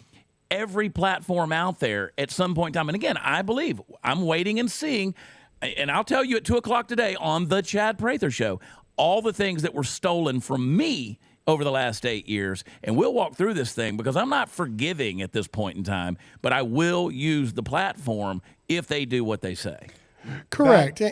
S5: every platform out there at some point in time, and again, I believe, I'm waiting and seeing, and I'll tell you at 2 o'clock today on the Chad Prather Show, all the things that were stolen from me over the last 8 years, and we'll walk through this thing because I'm not forgiving at this point in time, but I will use the platform if they do what they say.
S2: Correct.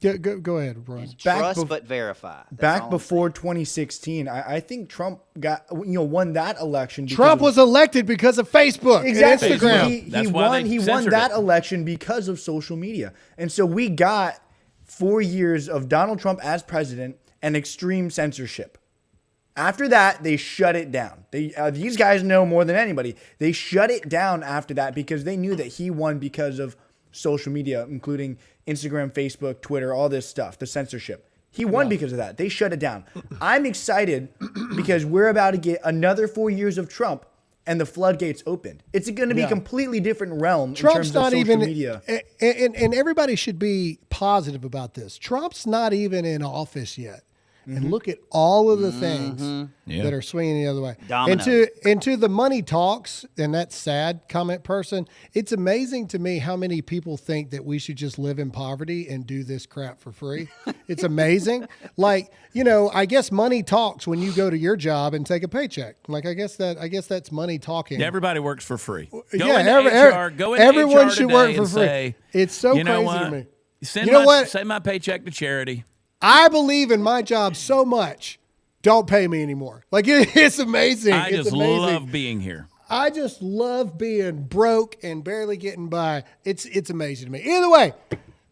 S2: Go ahead, Royce.
S4: Trust but verify.
S3: Back before 2016, I think Trump won that election.
S2: Trump was elected because of Facebook and Instagram.
S3: He won that election because of social media. And so we got 4 years of Donald Trump as president and extreme censorship. After that, they shut it down. These guys know more than anybody. They shut it down after that because they knew that he won because of social media, including Instagram, Facebook, Twitter, all this stuff, the censorship. He won because of that. They shut it down. I'm excited because we're about to get another 4 years of Trump and the floodgates opened. It's going to be a completely different realm
S2: Trump's
S3: in terms
S2: not
S3: of social
S2: even,
S3: media.
S2: And everybody should be positive about this. Trump's not even in office yet. And look at all of the things that are swinging the other way. Into the money talks, and that sad comment person, it's amazing to me how many people think that we should just live in poverty and do this crap for free. It's amazing. Like, I guess money talks when you go to your job and take a paycheck. Like, I guess that's money talking.
S5: Everybody works for free. Go into
S2: everyone
S5: HR
S2: should work
S5: today
S2: for
S5: and
S2: free.
S5: say,
S2: It's so
S5: you know
S2: crazy to
S5: what?
S2: me.
S5: Send my paycheck to charity.
S2: I believe in my job so much. Don't pay me anymore. Like, it's amazing.
S5: I just love being here.
S2: I just love being broke and barely getting by. It's amazing to me. Either way,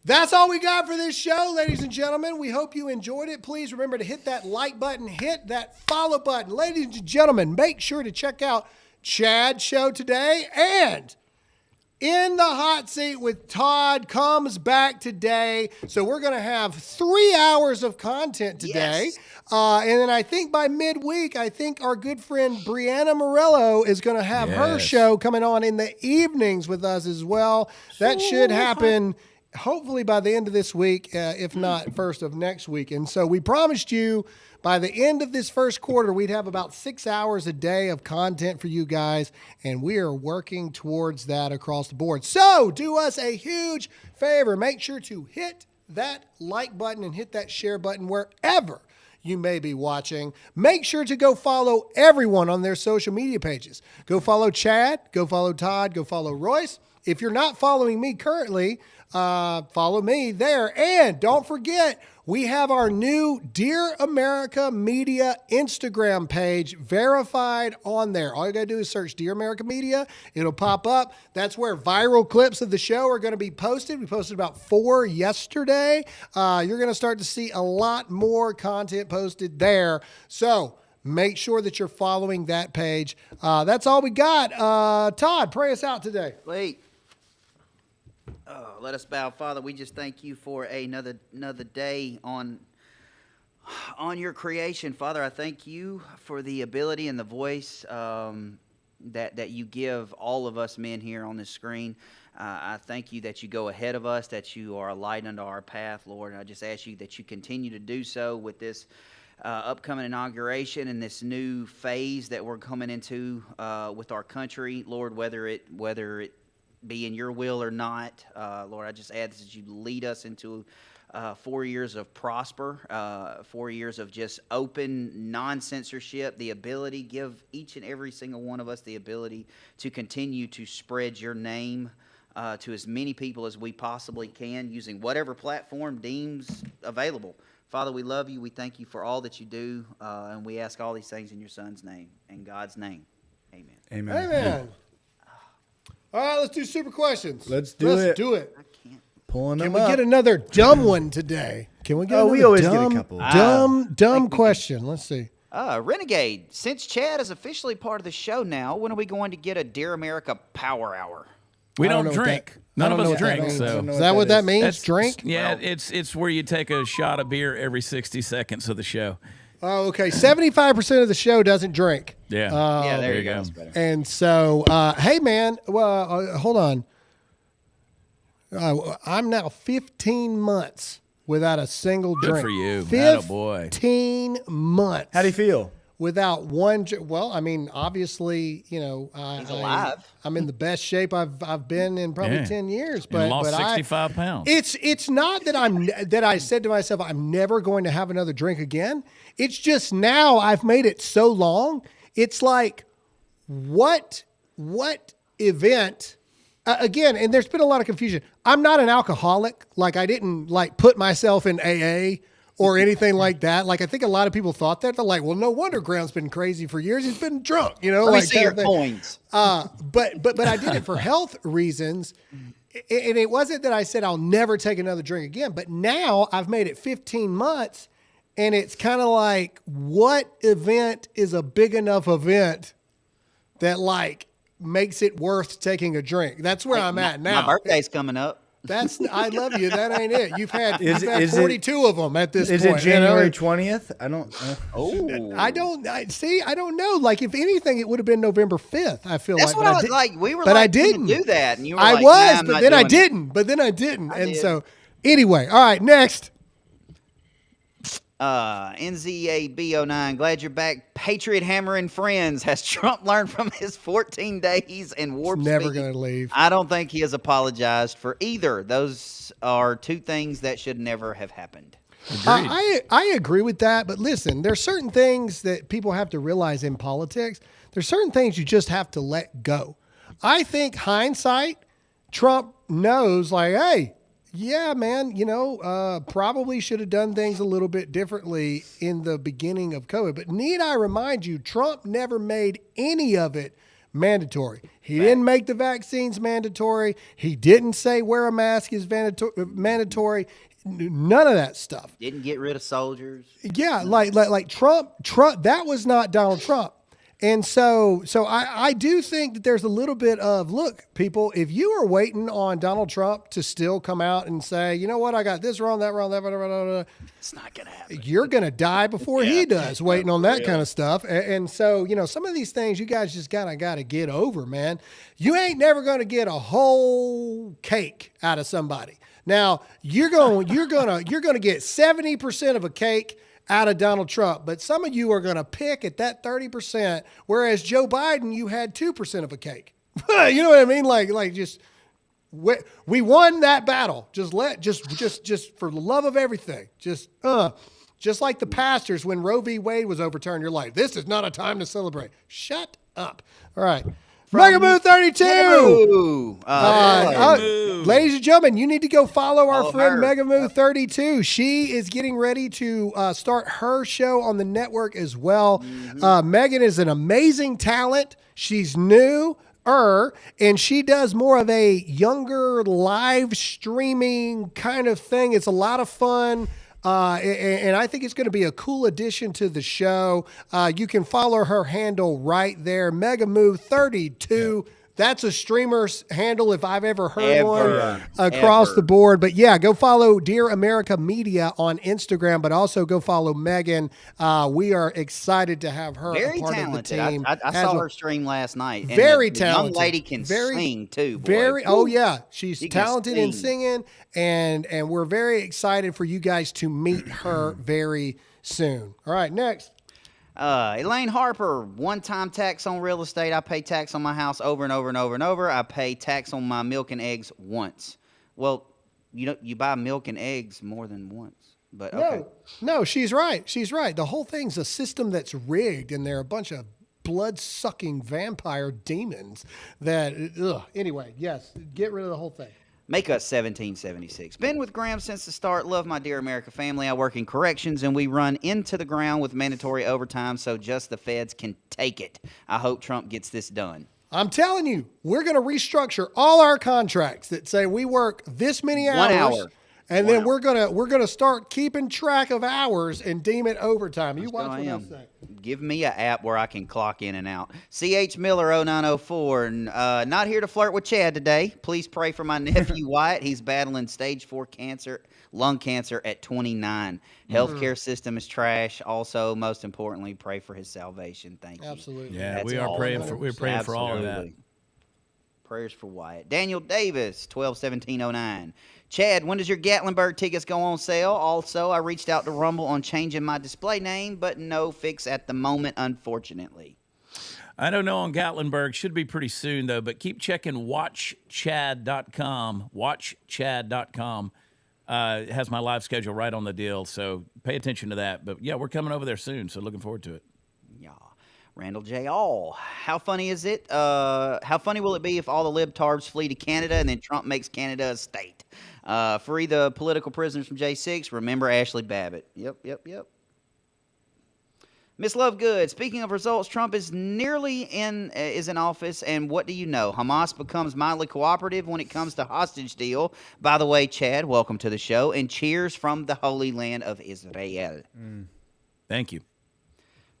S2: that's all we got for this show, ladies and gentlemen. We hope you enjoyed it. Please remember to hit that like button, hit that follow button. Ladies and gentlemen, make sure to check out Chad's show today, and In the Hot Seat with Todd comes back today. So we're going to have 3 hours of content today. Yes. And then I think by midweek, our good friend Brianna Morello is going to have her show coming on in the evenings with us as well. That should happen hopefully by the end of this week, if not first of next week. And so we promised you by the end of this first quarter, we'd have about 6 hours a day of content for you guys, and we are working towards that across the board. So do us a huge favor. Make sure to hit that like button and hit that share button wherever you may be watching. Make sure to go follow everyone on their social media pages. Go follow Chad, go follow Todd, go follow Royce. If you're not following me currently, follow me there. And don't forget, we have our new Dear America Media Instagram page verified on there. All you got to do is search Dear America Media. It'll pop up. That's where viral clips of the show are going to be posted. We posted about 4 yesterday. You're going to start to see a lot more content posted there. So make sure that you're following that page. That's all we got. Todd, pray us out today.
S4: Wait. Let us bow. Father, we just thank you for another day on your creation. Father, I thank you for the ability and the voice that you give all of us men here on this screen. I thank you that you go ahead of us, that you are a light unto our path, Lord. And I just ask you that you continue to do so with this upcoming inauguration and this new phase that we're coming into with our country, Lord, whether it be in your will or not. Lord, I just ask that you lead us into 4 years of prosper, 4 years of just open, non-censorship, the ability, give each and every single one of us the ability to continue to spread your name to as many people as we possibly can using whatever platform deems available. Father, we love you. We thank you for all that you do, and we ask all these things in your Son's name, in God's name. Amen.
S3: Amen.
S2: Amen. All right, let's do super questions.
S3: Let's do it.
S2: I
S3: can't. Pulling them
S2: up. Can we get another dumb one today? Can we get
S3: we always get a couple.
S2: Dumb question. Let's see.
S4: Renegade, since Chad is officially part of the show now, when are we going to get a Dear America Power Hour?
S5: We don't drink. None of us drink. So
S2: is that what that means? Drink?
S5: Yeah, it's where you take a shot of beer every 60 seconds of the show.
S2: Oh, okay. 75% of the show doesn't drink.
S5: Yeah.
S4: Yeah, there you go.
S2: And so, hey, man, well, hold on. I'm now 15 months without a single drink.
S5: Good for you.
S2: 15 months.
S3: How do you feel?
S2: Without one, well, I mean, obviously, you know,
S4: He's alive.
S2: I'm in the best shape I've been in probably 10 years. But
S5: you lost
S2: but
S5: 65 pounds.
S2: It's not that I said to myself I'm never going to have another drink again. It's just now I've made it so long. It's like what event? Again, and there's been a lot of confusion. I'm not an alcoholic. Like I didn't like put myself in AA or anything like that. Like I think a lot of people thought that. They're like, well, no wonder Graham's been crazy for years. He's been drunk, you know.
S4: Let me
S2: like
S4: see your coins.
S2: But I did it for health reasons. And it wasn't that I said I'll never take another drink again. But now I've made it 15 months, and it's kind of like, what event is a big enough event that like makes it worth taking a drink? That's where I'm at now.
S4: My birthday's coming up.
S2: I love you. That ain't it. You've had 42 of them at this point.
S3: Is it January 20th? I don't.
S2: I don't know. Like if anything, it would have been November 5th. I feel
S4: That's
S2: like.
S4: what I was like. We were
S2: but
S4: like,
S2: I didn't
S4: do that, and you were
S2: I
S4: like,
S2: was,
S4: nah,
S2: but then I didn't. But then I didn't. And so, anyway, all right. Next.
S4: NZAB09, glad you're back. Patriot Hammer and friends. Has Trump learned from his 14 days in warp speed?
S2: Never going to leave.
S4: I don't think he has apologized for either. Those are two things that should never have happened.
S2: I agree with that. But listen, there's certain things that people have to realize in politics. There's certain things you just have to let go. I think hindsight, Trump knows like, hey, yeah, man, you know, probably should have done things a little bit differently in the beginning of COVID. But need I remind you, Trump never made any of it mandatory. He didn't make the vaccines mandatory. He didn't say wear a mask is mandatory. None of that stuff.
S4: Didn't get rid of soldiers.
S2: Yeah, like Trump, that was not Donald Trump. And so I do think that there's a little bit of, look, people, if you are waiting on Donald Trump to still come out and say, you know what, I got this wrong, that wrong, that wrong,
S4: it's not going to happen.
S2: You're going to die before he does waiting on that kind of stuff. And so, you know, some of these things you guys just got to get over, man. You ain't never going to get a whole cake out of somebody. Now, you're going to get 70% of a cake out of Donald Trump, but some of you are going to pick at that 30%, whereas Joe Biden, you had 2% of a cake. You know what I mean? Like just we won that battle. Just for the love of everything. Just like the pastors when Roe v. Wade was overturned. You're like, this is not a time to celebrate. Shut up. All right. Megamove 32. Ladies and gentlemen, you need to go follow our friend Megamove 32. She is getting ready to start her show on the network as well. Megan is an amazing talent. She's new. And she does more of a younger live streaming kind of thing. It's a lot of fun. And I think it's going to be a cool addition to the show. You can follow her handle right there, Megamove32. That's a streamer's handle if I've ever heard one across the board. But yeah, go follow Dear America Media on Instagram, but also go follow Megan. We are excited to have her
S4: very
S2: a part
S4: talented.
S2: of the team.
S4: I saw her stream last night. And
S2: very
S4: the
S2: talented.
S4: young lady can sing too. Boy.
S2: Very. Oh yeah, she's
S4: She
S2: talented
S4: can
S2: in singing, and we're very excited for you guys to meet her very soon. All right, next.
S4: Elaine Harper, one-time tax on real estate. I pay tax on my house over and over and over and over. I pay tax on my milk and eggs once. Well, you buy milk and eggs more than once. But okay.
S2: No, she's right. She's right. The whole thing's a system that's rigged, and they're a bunch of blood-sucking vampire demons that, anyway, yes, get rid of the whole thing.
S4: Make us 1776. Been with Graham since the start. Love my Dear America family. I work in corrections, and we run into the ground with mandatory overtime, so just the feds can take it. I hope Trump gets this done.
S2: I'm telling you, we're going to restructure all our contracts that say we work this many hours.
S4: 1 hour.
S2: And then we're gonna start keeping track of hours and deem it overtime. You watch what I say.
S4: Give me an app where I can clock in and out. CH Miller 0904. Not here to flirt with Chad today. Please pray for my nephew Wyatt. He's battling stage 4 cancer, lung cancer at 29. Healthcare system is trash. Also, most importantly, pray for his salvation. Thank you.
S2: Absolutely.
S5: Yeah,
S4: That's
S5: we are
S4: all.
S5: praying for all of that.
S4: Absolutely. Prayers for Wyatt. Daniel Davis 121709. Chad, when does your Gatlinburg tickets go on sale? Also, I reached out to Rumble on changing my display name, but no fix at the moment, unfortunately.
S5: I don't know on Gatlinburg. Should be pretty soon, though, but keep checking watchchad.com. Watchchad.com has my live schedule right on the deal, so pay attention to that. But, yeah, we're coming over there soon, so looking forward to it.
S4: Yeah. Randall J. All. How funny is it? How funny will it be if all the libtards flee to Canada and then Trump makes Canada a state? Free the political prisoners from J6. Remember Ashley Babbitt. Yep. Miss Lovegood, speaking of results, Trump is nearly in office, and what do you know? Hamas becomes mildly cooperative when it comes to hostage deal. By the way, Chad, welcome to the show, and cheers from the Holy Land of Israel.
S5: Thank you.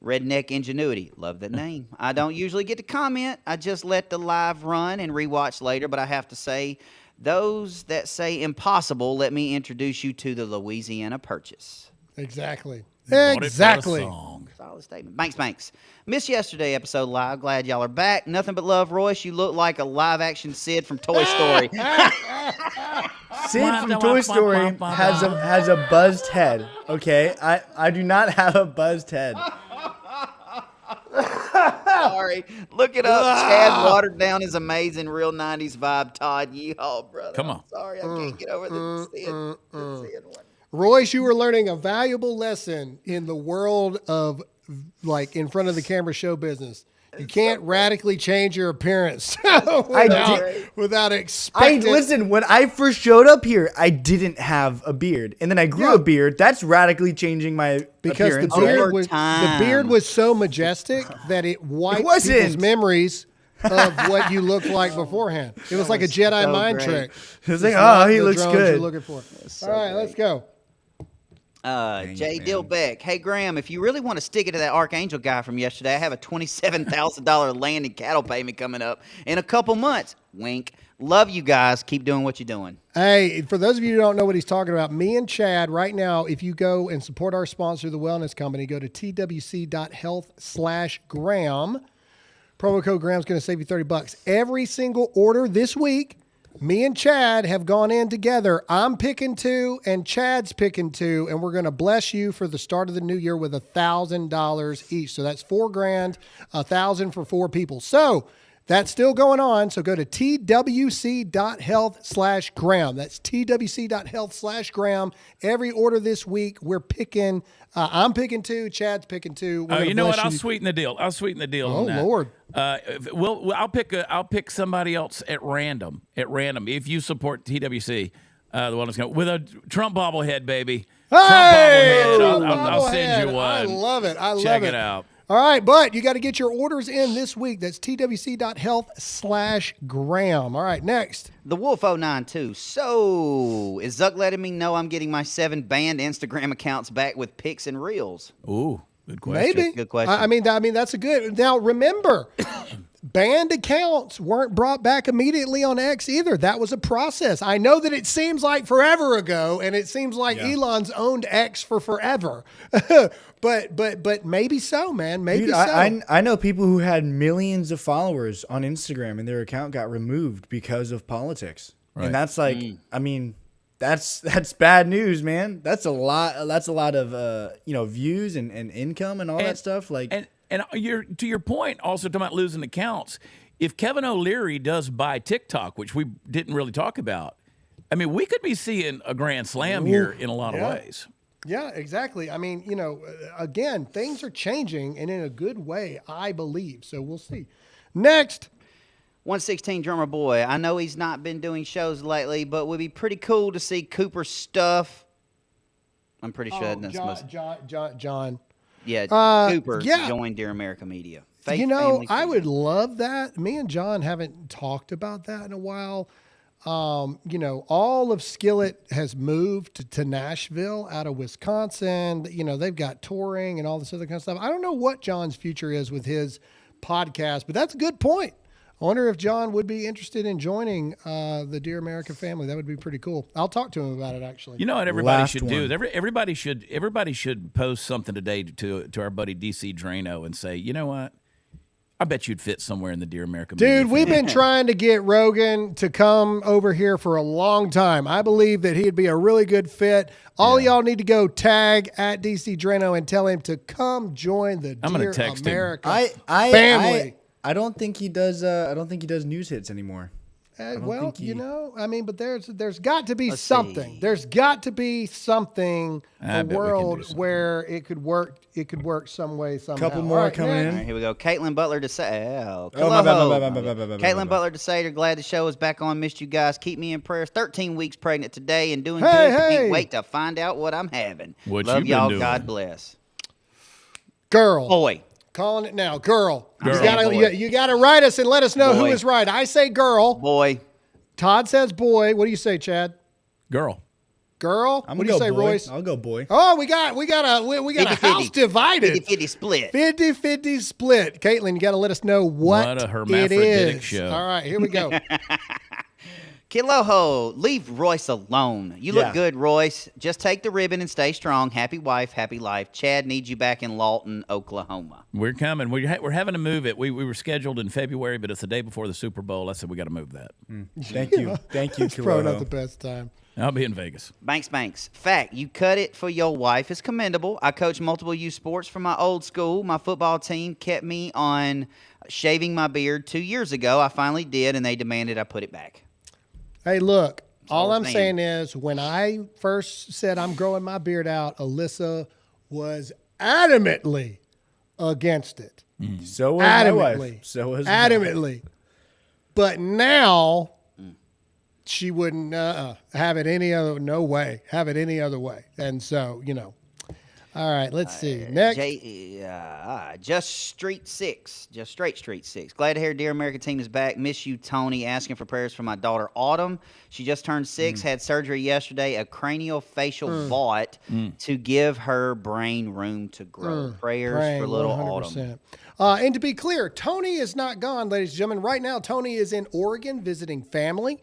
S4: Redneck Ingenuity. Love that name. I don't usually get to comment. I just let the live run and rewatch later, but I have to say, those that say impossible, let me introduce you to the Louisiana Purchase.
S2: Exactly.
S4: Exactly. Solid statement. Banks. Missed yesterday episode live. Glad y'all are back. Nothing but love, Royce. You look like a live-action Sid from Toy Story.
S3: Sid from Toy Story has a buzzed head. Okay, I do not have a buzzed head.
S4: Sorry. Look it up. Chad watered down his amazing real 90s vibe. Todd, yeehaw, brother.
S5: Come on.
S4: I'm sorry, I can't get over the Sid one.
S2: Royce, you were learning a valuable lesson in the world of, like, in front of the camera show business. You can't radically change your appearance without expecting.
S3: Listen, when I first showed up here, I didn't have a beard, and then I grew a beard. That's radically changing my appearance.
S2: The beard was so majestic that it wiped people's memories of what you looked like beforehand. It was like a Jedi mind trick.
S3: It was like, oh, he looks good.
S2: Looking for. All right, let's go.
S4: Jay Dillbeck. Hey, Graham, if you really want to stick it to that Archangel guy from yesterday, I have a $27,000 land and cattle payment coming up in a couple months. Wink. Love you guys. Keep doing what you're doing.
S2: Hey, for those of you who don't know what he's talking about, me and Chad, right now, if you go and support our sponsor, The Wellness Company, go to twc.health/Graham. Promo code Graham's going to save you $30. Every single order this week, me and Chad have gone in together. I'm picking 2 and Chad's picking 2, and we're going to bless you for the start of the new year with $1,000 each. So that's $4,000, $1,000 for 4 people. So that's still going on. So go to twc.health/Graham. That's twc.health/Graham. Every order this week, we're picking. I'm picking 2. Chad's picking 2.
S5: Oh, you know what? I'll sweeten the deal.
S2: Oh, Lord.
S5: I'll pick somebody else at random. If you support TWC, the Wellness Company, with a Trump bobblehead, baby.
S2: Hey,
S5: Trump bobblehead. I'll send you one.
S2: I love it.
S5: Check it out.
S2: All right, but you got to get your orders in this week. That's twc.health/Graham. All right, next.
S4: The Wolf 092. So, is Zuck letting me know I'm getting my 7 banned Instagram accounts back with pics and reels?
S5: Ooh, good question.
S2: Maybe.
S4: Good question.
S2: I mean, that's a good. Now, remember, banned accounts weren't brought back immediately on X either. That was a process. I know that it seems like forever ago, and it seems like Elon's owned X for forever. But maybe so, man. Maybe so.
S3: I know people who had millions of followers on Instagram, and their account got removed because of politics. Right. And that's like, I mean, that's bad news, man. That's a lot. That's a lot of views and income and all that stuff. Like,
S5: and to your point, also talking about losing accounts. If Kevin O'Leary does buy TikTok, which we didn't really talk about, I mean, we could be seeing a grand slam here in a lot of ways.
S2: Yeah, exactly. I mean, again, things are changing and in a good way, I believe. So we'll see. Next.
S4: 116 Drummer Boy. I know he's not been doing shows lately, but would be pretty cool to see Cooper's stuff. I'm pretty sure that's
S2: John.
S4: Yeah, Cooper joined Dear America Media.
S2: I would love that. Me and John haven't talked about that in a while. You know, all of Skillet has moved to Nashville out of Wisconsin. You know, they've got touring and all this other kind of stuff. I don't know what John's future is with his podcast, but that's a good point. I wonder if John would be interested in joining the Dear America family. That would be pretty cool. I'll talk to him about it, actually.
S5: You know what everybody should do is everybody should post something today to our buddy DC Drano and say, you know what? I bet you'd fit somewhere in the Dear America
S2: Dude, we've been trying to get Rogan to come over here for a long time. I believe that he'd be a really good fit. All y'all need to go tag at DC Drano and tell him to come join the Dear America family.
S3: I don't think he does. I don't think he does news hits anymore.
S2: Well, you know, I mean, but there's got to be something. There's got to be something. A world where it could work. It could work some way, somehow.
S3: Couple more coming in.
S4: All right, here we go. Caitlin Butler to say.
S3: Caitlin
S4: Caitlin Butler to say, "You're glad the show is back on. Missed you guys. Keep me in prayers. 13 weeks pregnant today and doing good. Can't wait to find out what I'm having. Love y'all. God bless.
S2: Girl.
S4: Boy.
S2: Calling it now. Girl. You gotta write us and let us know who is right. I say girl.
S4: Boy.
S2: Todd says boy. What do you say, Chad?
S5: Girl.
S2: Girl? What do you say, Royce?
S3: I'll go boy.
S2: Oh, we got a house divided.
S4: 50-50 split.
S2: 50-50 split. Caitlin, you got to let us know what
S5: a
S2: it
S5: hermaphroditic
S2: is.
S5: show.
S2: All right, here we go.
S4: Kiloho, leave Royce alone. You look good, Royce. Just take the ribbon and stay strong. Happy wife, happy life. Chad needs you back in Lawton, Oklahoma.
S5: We're coming. We're having to move it. We were scheduled in February, but it's the day before the Super Bowl. I said we got to move that.
S3: Thank you. Thank you,
S2: It's probably not the best time.
S5: I'll be in Vegas.
S4: Banks. Fact, you cut it for your wife is commendable. I coach multiple youth sports from my old school. My football team kept me on shaving my beard 2 years ago. I finally did, and they demanded I put it back.
S2: Hey, look, all I'm saying is when I first said I'm growing my beard out, Alyssa was adamantly against it.
S3: So was my wife. So was
S2: adamantly. But now she wouldn't have it any other have it any other way. And so, you know. All right, let's see. Next.
S4: Just Straight Street 6. Glad to hear Dear America team is back. Miss you, Tony. Asking for prayers for my daughter, Autumn. She just turned 6, had surgery yesterday, a craniofacial vault to give her brain room to grow. Prayers for little 100%.
S2: Autumn. And to be clear, Tony is not gone, ladies and gentlemen. Right now, Tony is in Oregon visiting family.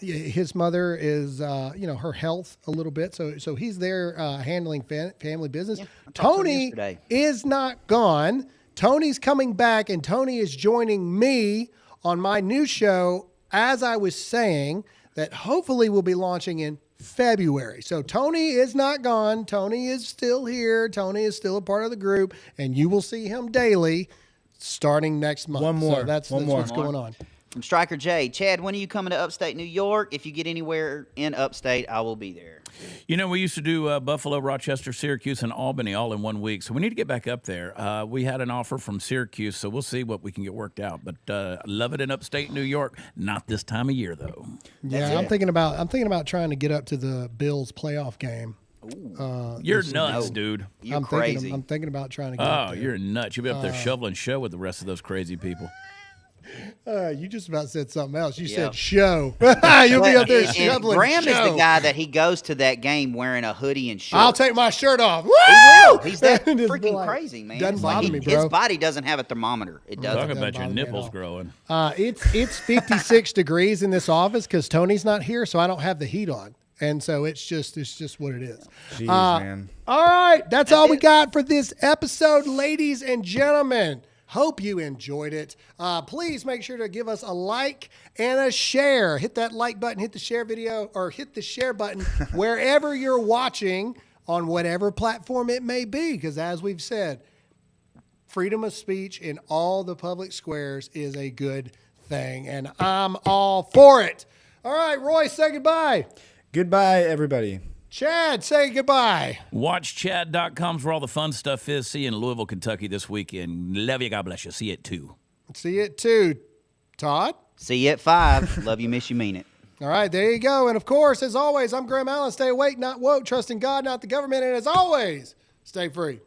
S2: His mother is, her health a little bit. So he's there handling family business. Yeah, Tony is not gone. Tony's coming back, and Tony is joining me on my new show, as I was saying, that hopefully will be launching in February. So Tony is not gone. Tony is still here. Tony is still a part of the group, and you will see him daily starting next month.
S3: One more.
S2: So that's what's going on.
S4: From Striker J, Chad, when are you coming to upstate New York? If you get anywhere in upstate, I will be there.
S5: You know, we used to do Buffalo, Rochester, Syracuse, and Albany all in 1 week. So we need to get back up there. We had an offer from Syracuse, so we'll see what we can get worked out. But I love it in upstate New York. Not this time of year, though.
S2: Yeah, I'm thinking about trying to get up to the Bills playoff game.
S5: You're nuts, dude.
S4: You're crazy.
S2: I'm thinking about trying to get up there.
S5: You're nuts. You'll be up there shoveling show with the rest of those crazy people.
S2: You just about said something else. You said show. You'll be up there shoveling
S4: Graham
S2: show.
S4: is the guy that he goes to that game wearing a hoodie and shorts.
S2: I'll take my shirt off. Woo!
S4: He will. He's that freaking crazy, man.
S2: Doesn't bother me, bro.
S4: His body doesn't have a thermometer. It doesn't.
S5: Talk about your nipples growing.
S2: It's 56 degrees in this office because Tony's not here, so I don't have the heat on. And so it's just what it is.
S3: Jeez, man.
S2: All right. That's all we got for this episode, ladies and gentlemen. Hope you enjoyed it. Please make sure to give us a like and a share. Hit that like button, hit the share video, or hit the share button wherever you're watching on whatever platform it may be. Because as we've said, freedom of speech in all the public squares is a good thing. And I'm all for it. All right, Royce, say goodbye.
S3: Goodbye, everybody.
S2: Chad, say goodbye.
S5: WatchChad.com's where all the fun stuff is. See you in Louisville, Kentucky this weekend. Love you. God bless you. See you at 2.
S2: See you at 2. Todd?
S4: See you at 5. Love you, miss you, mean it.
S2: All right, there you go. And, of course, as always, I'm Graham Allen. Stay awake, not woke. Trust in God, not the government. And, as always, stay free.